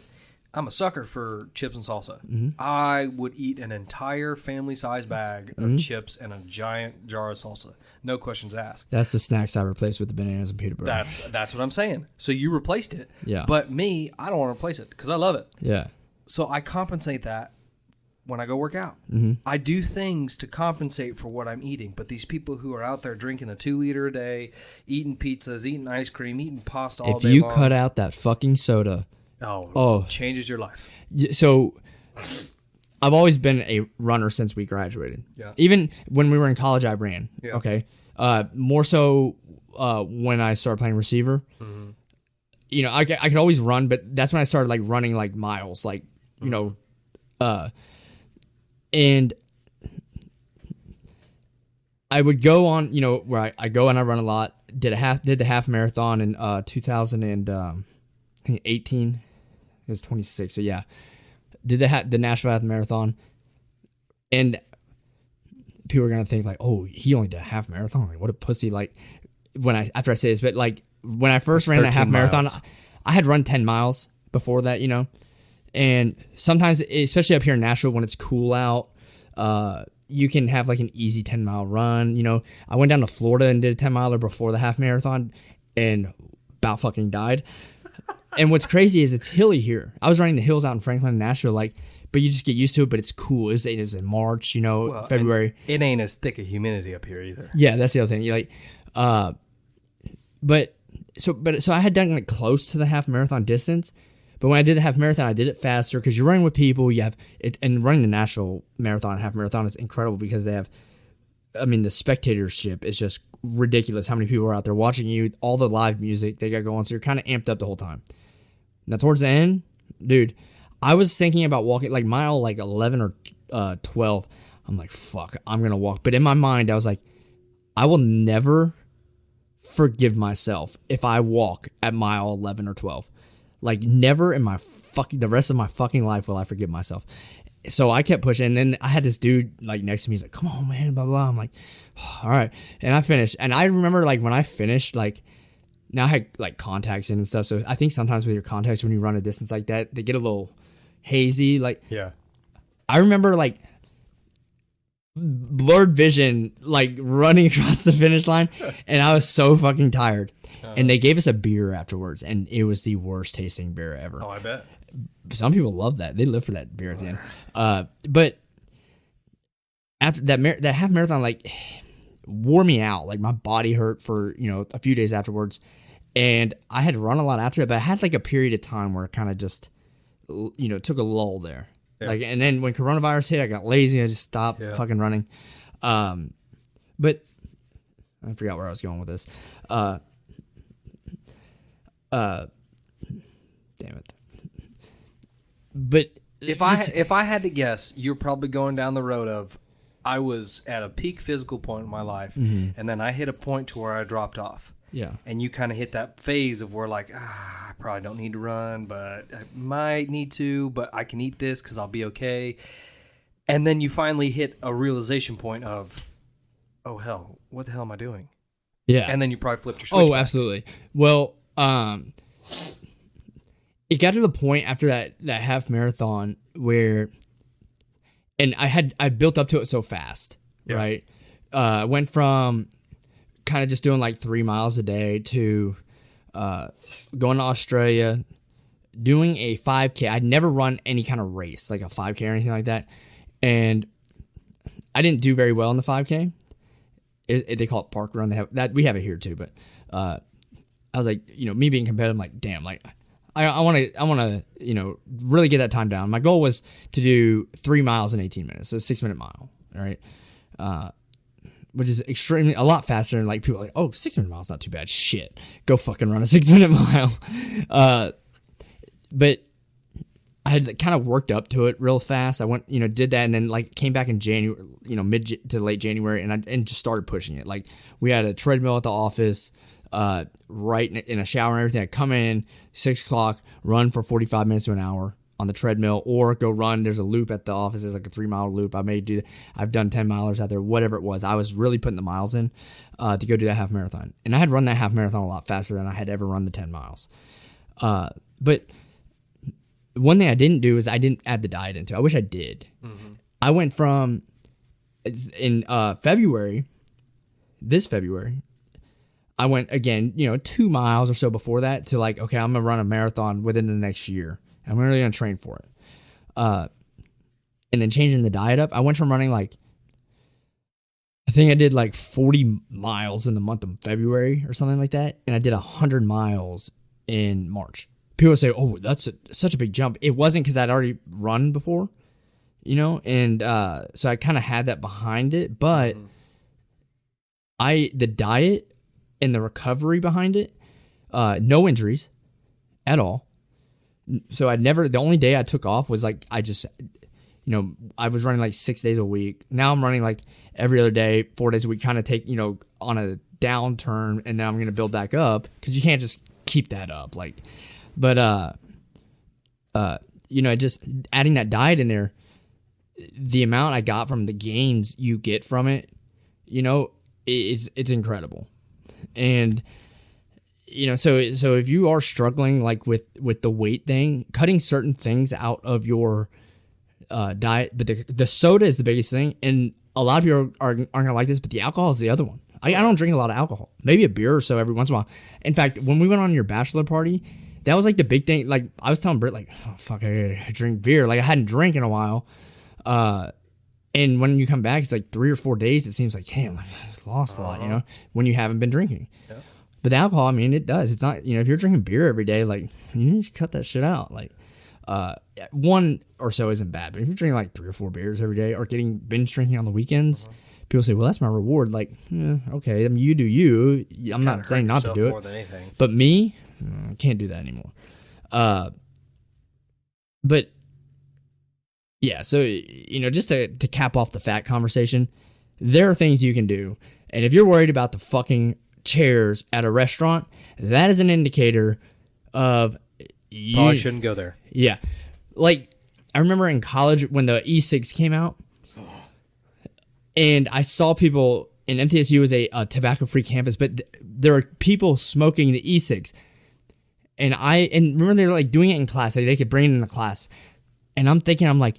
I'm a sucker for chips and salsa. Mm-hmm. I would eat an entire family-sized bag of chips and a giant jar of salsa. No questions asked. That's the snacks I replaced with the bananas and peanut butter. That's what I'm saying. So you replaced it. Yeah. But me, I don't want to replace it because I love it. Yeah. So I compensate that when I go work out. Mm-hmm. I do things to compensate for what I'm eating. But these people who are out there drinking a 2-liter a day, eating pizzas, eating ice cream, eating pasta all day long. If you cut out that fucking soda... Oh, changes your life. So, I've always been a runner since we graduated. Yeah. Even when we were in college, I ran. Yeah. Okay. More so when I started playing receiver. Mm-hmm. You know, I could always run, but that's when I started like running like miles, like you know, and I would go on, you know, where I go and I run a lot. Did the half marathon in 2018. It was 26, so yeah. Did the Nashville Half Marathon, and people are gonna think like, oh, he only did a half marathon. Like, what a pussy! Like after I say this, but like when I first ran a half marathon, I had run 10 miles before that, you know. And sometimes, especially up here in Nashville, when it's cool out, you can have like an easy 10-mile run. You know, I went down to Florida and did a 10-miler before the half marathon, and about fucking died. And what's crazy is it's hilly here. I was running the hills out in Franklin and Nashville, like, but you just get used to it. But it's cool. It is in March, you know, February. It ain't as thick a humidity up here either. Yeah, that's the other thing. You're like, so I had done like close to the half marathon distance. But when I did the half marathon, I did it faster because you're running with people. You have it, and running the Nashville Marathon, half marathon is incredible because they have. I mean, the spectatorship is just ridiculous. How many people are out there watching you? All the live music they got going, so you're kind of amped up the whole time. Now, towards the end, dude, I was thinking about walking like mile 11 or 12. I'm like, fuck, I'm gonna walk. But in my mind, I was like, I will never forgive myself if I walk at mile 11 or 12. Like, never in the rest of my fucking life will I forgive myself. So I kept pushing, and then I had this dude like next to me. He's like, "Come on, man!" Blah blah. I'm like, oh, "All right," and I finished. And I remember like when I finished, like now I had like contacts in and stuff. So I think sometimes with your contacts, when you run a distance like that, they get a little hazy. Like, yeah, I remember like blurred vision, like running across the finish line, and I was so fucking tired. And they gave us a beer afterwards, and it was the worst tasting beer ever. Oh, I bet. Some people love that. They live for that beer at the end. But after that half marathon, like, wore me out. Like, my body hurt for, you know, a few days afterwards. And I had run a lot after it, but I had, like, a period of time where it kind of just, you know, took a lull there. Yeah. Like, and then when coronavirus hit, I got lazy. I just stopped fucking running. But I forgot where I was going with this. Damn it. But if I had to guess, you're probably going down the road of I was at a peak physical point in my life, and then I hit a point to where I dropped off. Yeah. And you kind of hit that phase of where like, I probably don't need to run, but I might need to, but I can eat this because I'll be okay. And then you finally hit a realization point of, oh hell, what the hell am I doing? Yeah. And then you probably flipped your switch. Oh, absolutely. Well, it got to the point after that half marathon where, and I built up to it so fast, right? Went from kind of just doing like 3 miles a day to going to Australia, doing a 5K. I'd never run any kind of race, like a 5K or anything like that. And I didn't do very well in the 5K. They call it park run. They have that. We have it here too, but I was like, you know, me being competitive, I'm like, damn, like I want to, you know, really get that time down. My goal was to do 3 miles in 18 minutes, so a 6-minute mile, all right, which is a lot faster than like people are like, oh, 6-minute mile is not too bad. Shit, go fucking run a 6-minute mile. But I had kind of worked up to it real fast. I went, you know, did that, and then like came back in January, you know, mid to late January, and just started pushing it. Like, we had a treadmill at the office, right in a shower and everything. I come in 6 o'clock, run for 45 minutes to an hour on the treadmill, or go run. There's a loop at the office. There's like a 3-mile loop. I may do that. I've done 10 milers out there, whatever it was. I was really putting the miles in to go do that half marathon, and I had run that half marathon a lot faster than I had ever run the 10 miles. But one thing I didn't do is I didn't add the diet into it. I wish I did. I went from, in this February, I went again, 2 miles or so before that to like, okay, I'm going to run a marathon within the next year. I'm really going to train for it. And then changing the diet up, I went from running like, I think I did like 40 miles in the month of February or something like that. And I did 100 miles in March. People say, oh, that's such a big jump. It wasn't because I'd already run before, and so I kind of had that behind it. But the diet and the recovery behind it, no injuries at all. So the only day I took off was like, I just, I was running like 6 days a week. Now I'm running like every other day, 4 days a week, kind of take, on a downturn, and then I'm going to build back up because you can't just keep that up. But just adding that diet in there, the amount I got from the gains you get from it, it's incredible. And, so if you are struggling like with the weight thing, cutting certain things out of your diet, but the soda is the biggest thing. And a lot of people aren't going to like this, but the alcohol is the other one. I don't drink a lot of alcohol, maybe a beer or so every once in a while. In fact, when we went on your bachelor party, that was like the big thing. Like I was telling Britt, like, oh, fuck, I gotta drink beer. Like I hadn't drank in a while. And when you come back, it's like 3 or 4 days. It seems like, damn, I've lost a lot, when you haven't been drinking. Yeah. But the alcohol, I mean, it does. It's not, if you're drinking beer every day, like you need to cut that shit out. Like, one or so isn't bad, but if you're drinking like 3 or 4 beers every day or getting binge drinking on the weekends, people say, well, that's my reward. Like, okay, I mean, you do you. I'm not saying not to do it. But me, I can't do that anymore. But yeah, so, just to cap off the fat conversation, there are things you can do. And if you're worried about the fucking chairs at a restaurant, that is an indicator of you probably shouldn't go there. Yeah. Like, I remember in college when the e-cigs came out, and I saw people, and MTSU was a tobacco-free campus, but there were people smoking the e-cigs. And remember they were like doing it in class. Like they could bring it in the class. And I'm like,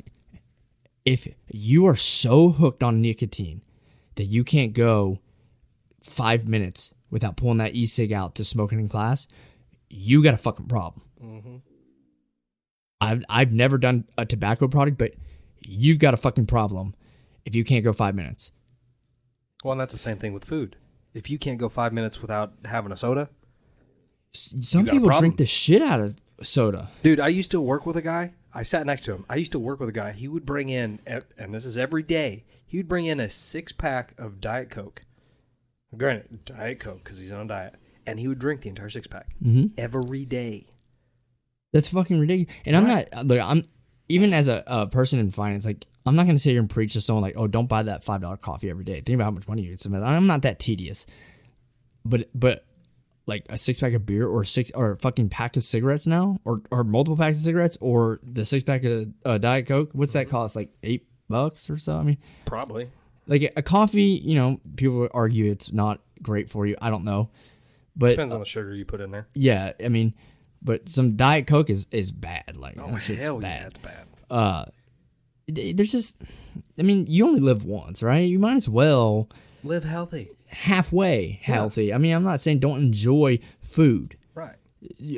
if you are so hooked on nicotine that you can't go 5 minutes without pulling that e-cig out to smoking in class, you got a fucking problem. I've never done a tobacco product, but you've got a fucking problem if you can't go 5 minutes. Well, and that's the same thing with food. If you can't go 5 minutes without having a soda, some people drink the shit out of soda. Dude, I used to work with a guy. I sat next to him. I used to work with a guy. He would bring in, and this is every day, he would bring in a 6-pack of Diet Coke. Granted, Diet Coke because he's on a diet. And he would drink the entire 6-pack every day. That's fucking ridiculous. And I'm even as a person in finance, like, I'm not going to sit here and preach to someone like, oh, don't buy that $5 coffee every day. Think about how much money you can spend. I'm not that tedious. But like a 6-pack of beer or a fucking pack of cigarettes now, or multiple packs of cigarettes, or the 6-pack of Diet Coke, what's that cost? Like $8 or so? I mean, probably. Like a coffee, people argue it's not great for you. I don't know. But depends on the sugar you put in there. Yeah, I mean, but some Diet Coke is bad. Like, oh, hell yeah, it's bad. There's just, I mean, you only live once, right? You might as well live healthy. Halfway healthy. Yeah. I mean, I'm not saying don't enjoy food. Right.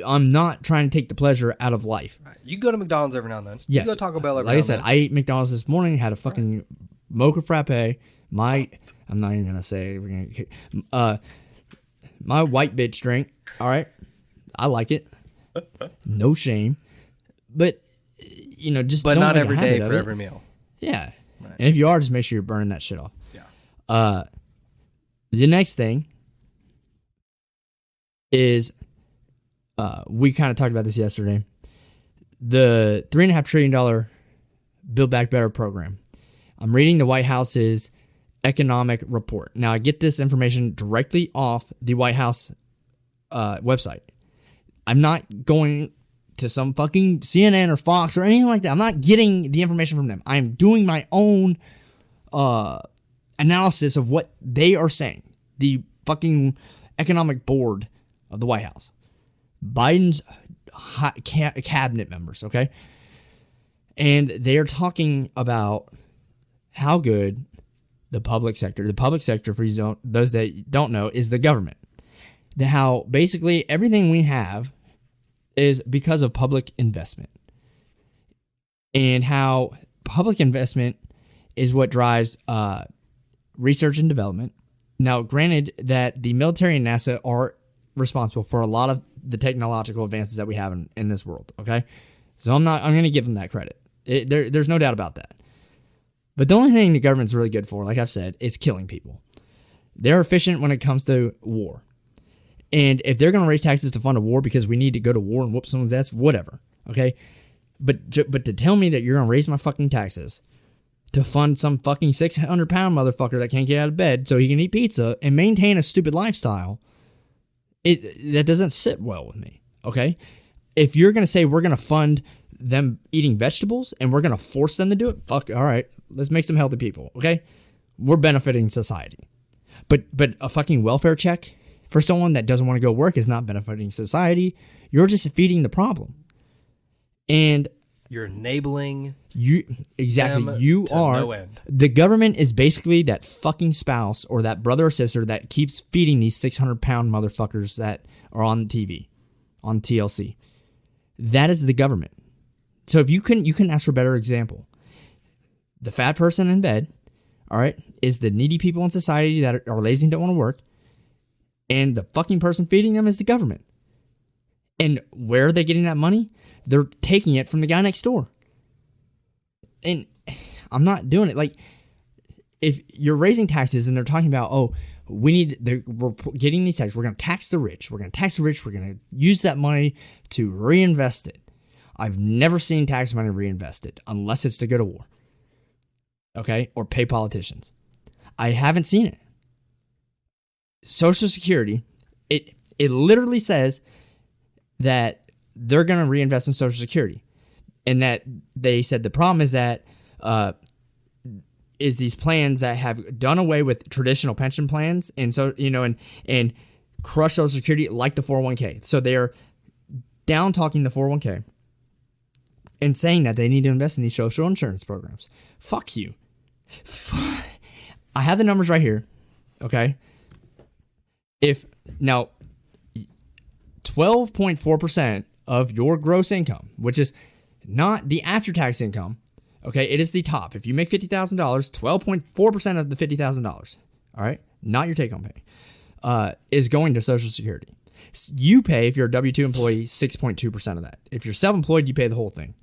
I'm not trying to take the pleasure out of life. Right. You go to McDonald's every now and then. Yes. You go to Taco Bell every now and then. Like I said, then. I ate McDonald's this morning, had a fucking mocha frappe. I'm not even going to say, my white bitch drink. All right. I like it. No shame. But, just but don't not make every a habit day for of it. every meal. Yeah. Right. And if you are, just make sure you're burning that shit off. Yeah. The next thing is, we kind of talked about this yesterday, the $3.5 trillion Build Back Better program. I'm reading the White House's economic report. Now, I get this information directly off the White House website. I'm not going to some fucking CNN or Fox or anything like that. I'm not getting the information from them. I'm doing my own analysis of what they are saying. The fucking economic board of the White House. Biden's cabinet members, okay? And they're talking about how good the public sector, for those that don't know, is the government. How basically everything we have is because of public investment. And how public investment is what drives research and development. Now, granted that the military and NASA are responsible for a lot of the technological advances that we have in this world, okay? So I'm going to give them that credit. There's no doubt about that. But the only thing the government's really good for, like I've said, is killing people. They're efficient when it comes to war. And if they're going to raise taxes to fund a war because we need to go to war and whoop someone's ass, whatever, okay? But to tell me that you're going to raise my fucking taxes to fund some fucking 600-pound motherfucker that can't get out of bed so he can eat pizza and maintain a stupid lifestyle, that doesn't sit well with me, okay? If you're going to say we're going to fund them eating vegetables and we're going to force them to do it, fuck, all right, let's make some healthy people, okay? We're benefiting society. But a fucking welfare check for someone that doesn't want to go work is not benefiting society. You're just feeding the problem. And you're enabling you are no end. The government is basically that fucking spouse or that brother or sister that keeps feeding these 600-pound motherfuckers that are on TV, on TLC. That is the government. So if you couldn't ask for a better example. The fat person in bed, all right, is the needy people in society that are lazy and don't want to work, and the fucking person feeding them is the government. And where are they getting that money? They're taking it from the guy next door. And I'm not doing it. Like, if you're raising taxes and they're talking about, we're getting these taxes, we're going to tax the rich. We're going to tax the rich. We're going to use that money to reinvest it. I've never seen tax money reinvested unless it's to go to war. Okay? Or pay politicians. I haven't seen it. Social Security, it literally says that they're going to reinvest in Social Security. And that they said the problem is that is these plans that have done away with traditional pension plans and so and crush Social Security like the 401k. So they're down talking the 401k and saying that they need to invest in these social insurance programs. Fuck you. I have the numbers right here. Okay. If now 12.4% of your gross income, which is not the after-tax income, okay, it is the top. If you make $50,000, 12.4% of the $50,000, all right, not your take-home pay, is going to Social Security. You pay, if you're a W-2 employee, 6.2% of that. If you're self-employed, you pay the whole thing.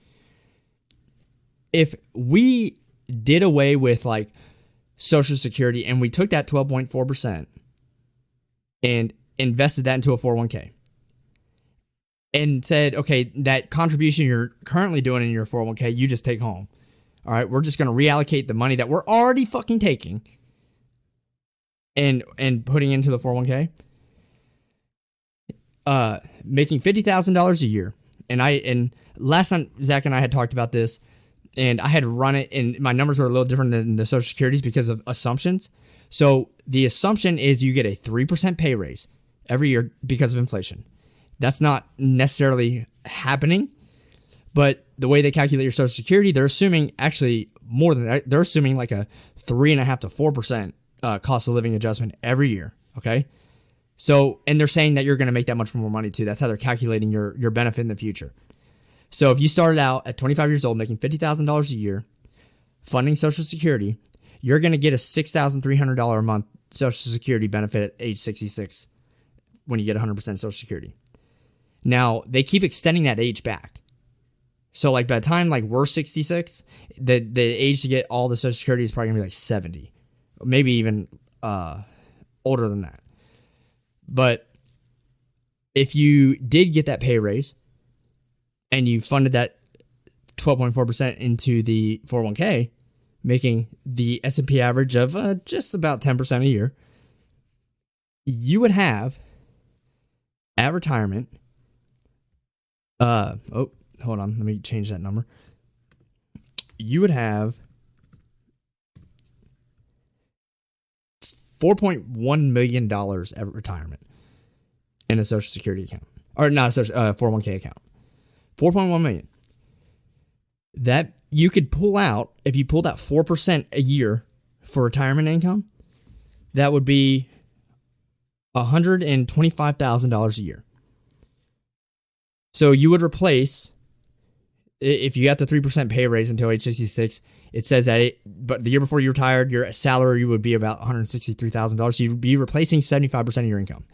If we did away with, like, Social Security and we took that 12.4% and invested that into a 401k, and said, okay, that contribution you're currently doing in your 401k, you just take home. All right, we're just going to reallocate the money that we're already fucking taking and putting into the 401k. Making $50,000 a year. And last time Zach and I had talked about this, and I had run it, and my numbers were a little different than the Social Security's because of assumptions. So the assumption is you get a 3% pay raise every year because of inflation. That's not necessarily happening, but the way they calculate your Social Security, they're assuming actually more than that. They're assuming like a 3.5% to 4% cost of living adjustment every year. Okay, so and they're saying that you're going to make that much more money too. That's how they're calculating your benefit in the future. So if you started out at 25 years old making $50,000 a year, funding Social Security, you're going to get a $6,300 a month Social Security benefit at age 66 when you get 100% Social Security. Now, they keep extending that age back. So, like, by the time, like, we're 66, the age to get all the Social Security is probably going to be, like, 70. Maybe even older than that. But if you did get that pay raise and you funded that 12.4% into the 401k, making the S&P average of just about 10% a year, you would have, at retirement... hold on. Let me change that number. You would have $4.1 million at retirement in a Social Security account. Or not a 401k account. 4.1 million. That you could pull out, if you pulled out 4% a year for retirement income, that would be $125,000 a year. So you would replace, if you got the 3% pay raise until age 66, it says that but the year before you retired, your salary would be about $163,000. So you'd be replacing 75% of your income.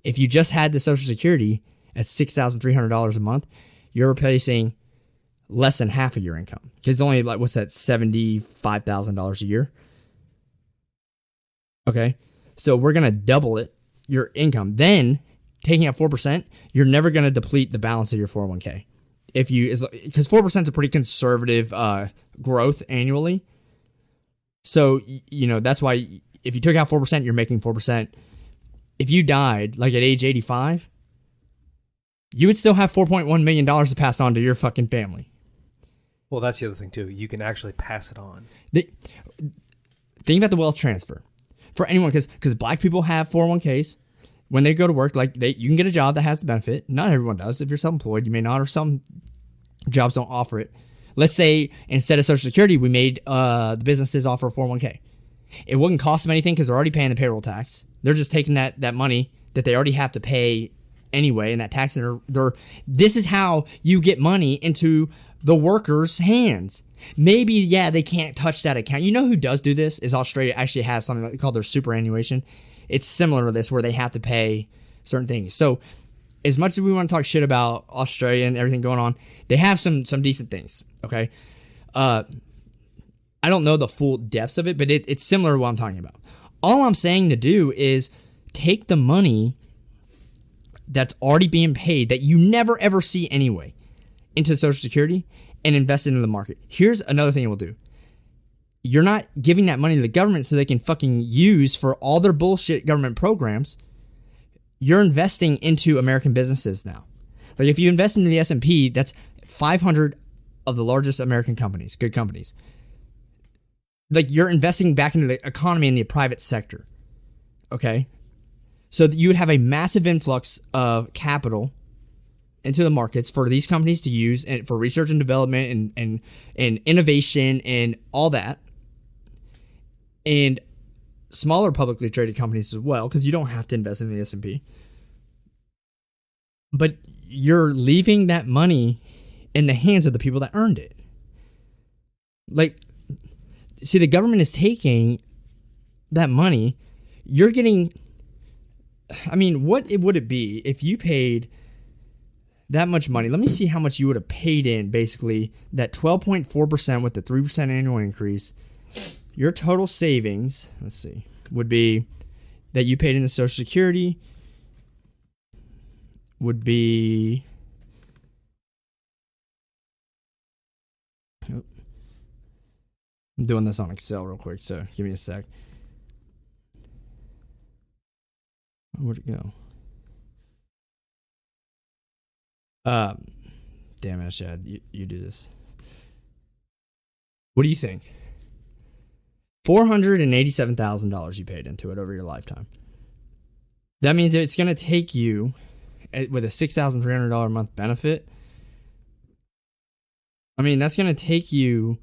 If you just had the Social Security at $6,300 a month, you're replacing less than half of your income. Because it's only like, what's that, $75,000 a year? Okay. So we're going to double it, your income. Then, taking out 4%, you're never going to deplete the balance of your 401k. Because 4% is a pretty conservative growth annually. So, that's why if you took out 4%, you're making 4%. If you died, like at age 85, you would still have $4.1 million to pass on to your fucking family. Well, that's the other thing, too. You can actually pass it on. Think about the wealth transfer. For anyone, because black people have 401ks. When they go to work, you can get a job that has the benefit. Not everyone does. If you're self-employed, you may not, or some jobs don't offer it. Let's say instead of Social Security, we made the businesses offer a 401k. It wouldn't cost them anything because they're already paying the payroll tax. They're just taking that money that they already have to pay anyway, and that tax. This is how you get money into the workers' hands. Maybe, they can't touch that account. You know who does do this? Is Australia actually has something called their superannuation. It's similar to this where they have to pay certain things. So as much as we want to talk shit about Australia and everything going on, they have some decent things, okay? I don't know the full depths of it, but it's similar to what I'm talking about. All I'm saying to do is take the money that's already being paid that you never ever see anyway into Social Security and invest it into the market. Here's another thing it will do. You're not giving that money to the government so they can fucking use for all their bullshit government programs. You're investing into American businesses now. Like if you invest into the S&P, that's 500 of the largest American companies, good companies. Like you're investing back into the economy in the private sector. Okay? So that you would have a massive influx of capital into the markets for these companies to use and for research and development and innovation and all that. And smaller publicly traded companies as well, because you don't have to invest in the S&P. But you're leaving that money in the hands of the people that earned it. Like, see, the government is taking that money. You're getting, what would it be if you paid that much money? Let me see how much you would have paid in, basically, that 12.4% with the 3% annual increase. Your total savings, let's see, would be that you paid into Social Security would be I'm doing this on Excel real quick, so give me a sec. Where'd it go? Damn it, Shad, you do this. What do you think? $487,000 you paid into it over your lifetime. That means it's going to take you, with a $6,300 a month benefit, that's going to take you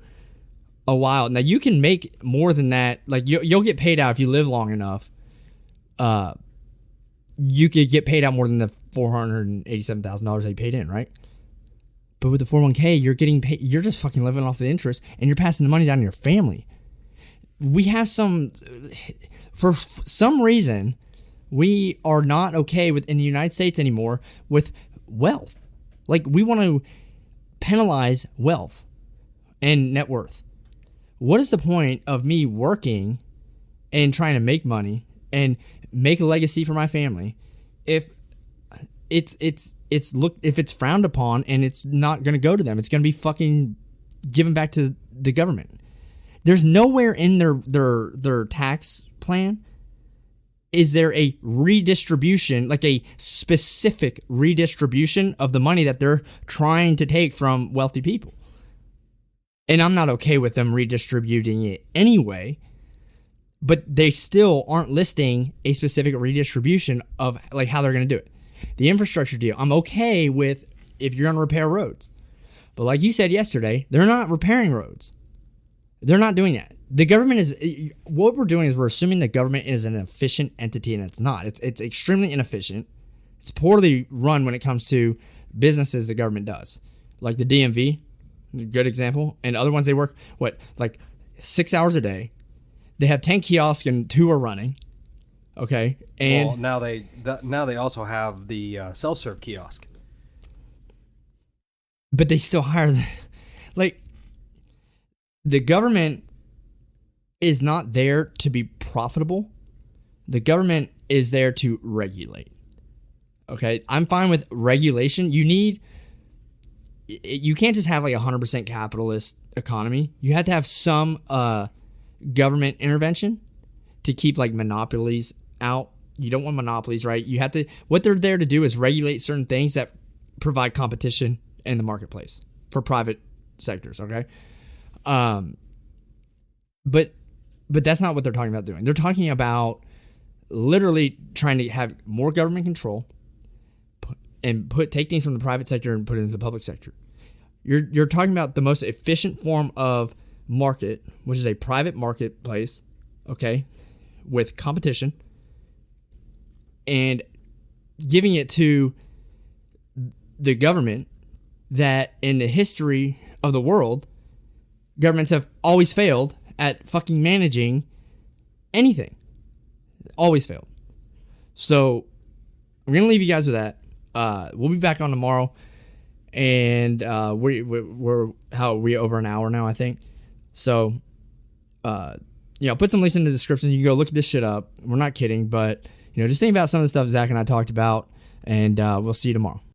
a while. Now, you can make more than that. Like, you'll get paid out if you live long enough. You could get paid out more than the $487,000 that you paid in, right? But with the 401k, you're getting paid. You're just fucking living off the interest, and you're passing the money down to your family. We have for some reason, we are not okay in the United States anymore with wealth. Like, we want to penalize wealth and net worth. What is the point of me working and trying to make money and make a legacy for my family if it's frowned upon and it's not going to go to them? It's going to be fucking given back to the government. There's nowhere in their tax plan is there a redistribution, like a specific redistribution of the money that they're trying to take from wealthy people. And I'm not okay with them redistributing it anyway, but they still aren't listing a specific redistribution of like how they're going to do it. The infrastructure deal, I'm okay with if you're going to repair roads. But like you said yesterday, they're not repairing roads. They're not doing that. The government is, what we're doing is we're assuming the government is an efficient entity, and it's not. It's extremely inefficient. It's poorly run when it comes to businesses the government does. Like the DMV, good example. And other ones, they work, like 6 hours a day. They have 10 kiosks and 2 are running. Okay. And now they also have the self-serve kiosk. But they still hire the government is not there to be profitable. The government is there to regulate. Okay, I'm fine with regulation. You can't just have like a 100% capitalist economy. You have to have some government intervention to keep like monopolies out. You don't want monopolies, right? You have to. What they're there to do is regulate certain things that provide competition in the marketplace for private sectors. Okay, but that's not what they're talking about doing. They're talking about literally trying to have more government control and take things from the private sector and put it into the public sector. You're talking about the most efficient form of market, which is a private marketplace, okay, with competition, and giving it to the government that in the history of the world, governments have always failed at fucking managing anything. Always failed. So I'm going to leave you guys with that. We'll be back on tomorrow. And we're over an hour now, I think. So, put some links in the description. You can go look this shit up. We're not kidding, but, just think about some of the stuff Zach and I talked about. And we'll see you tomorrow.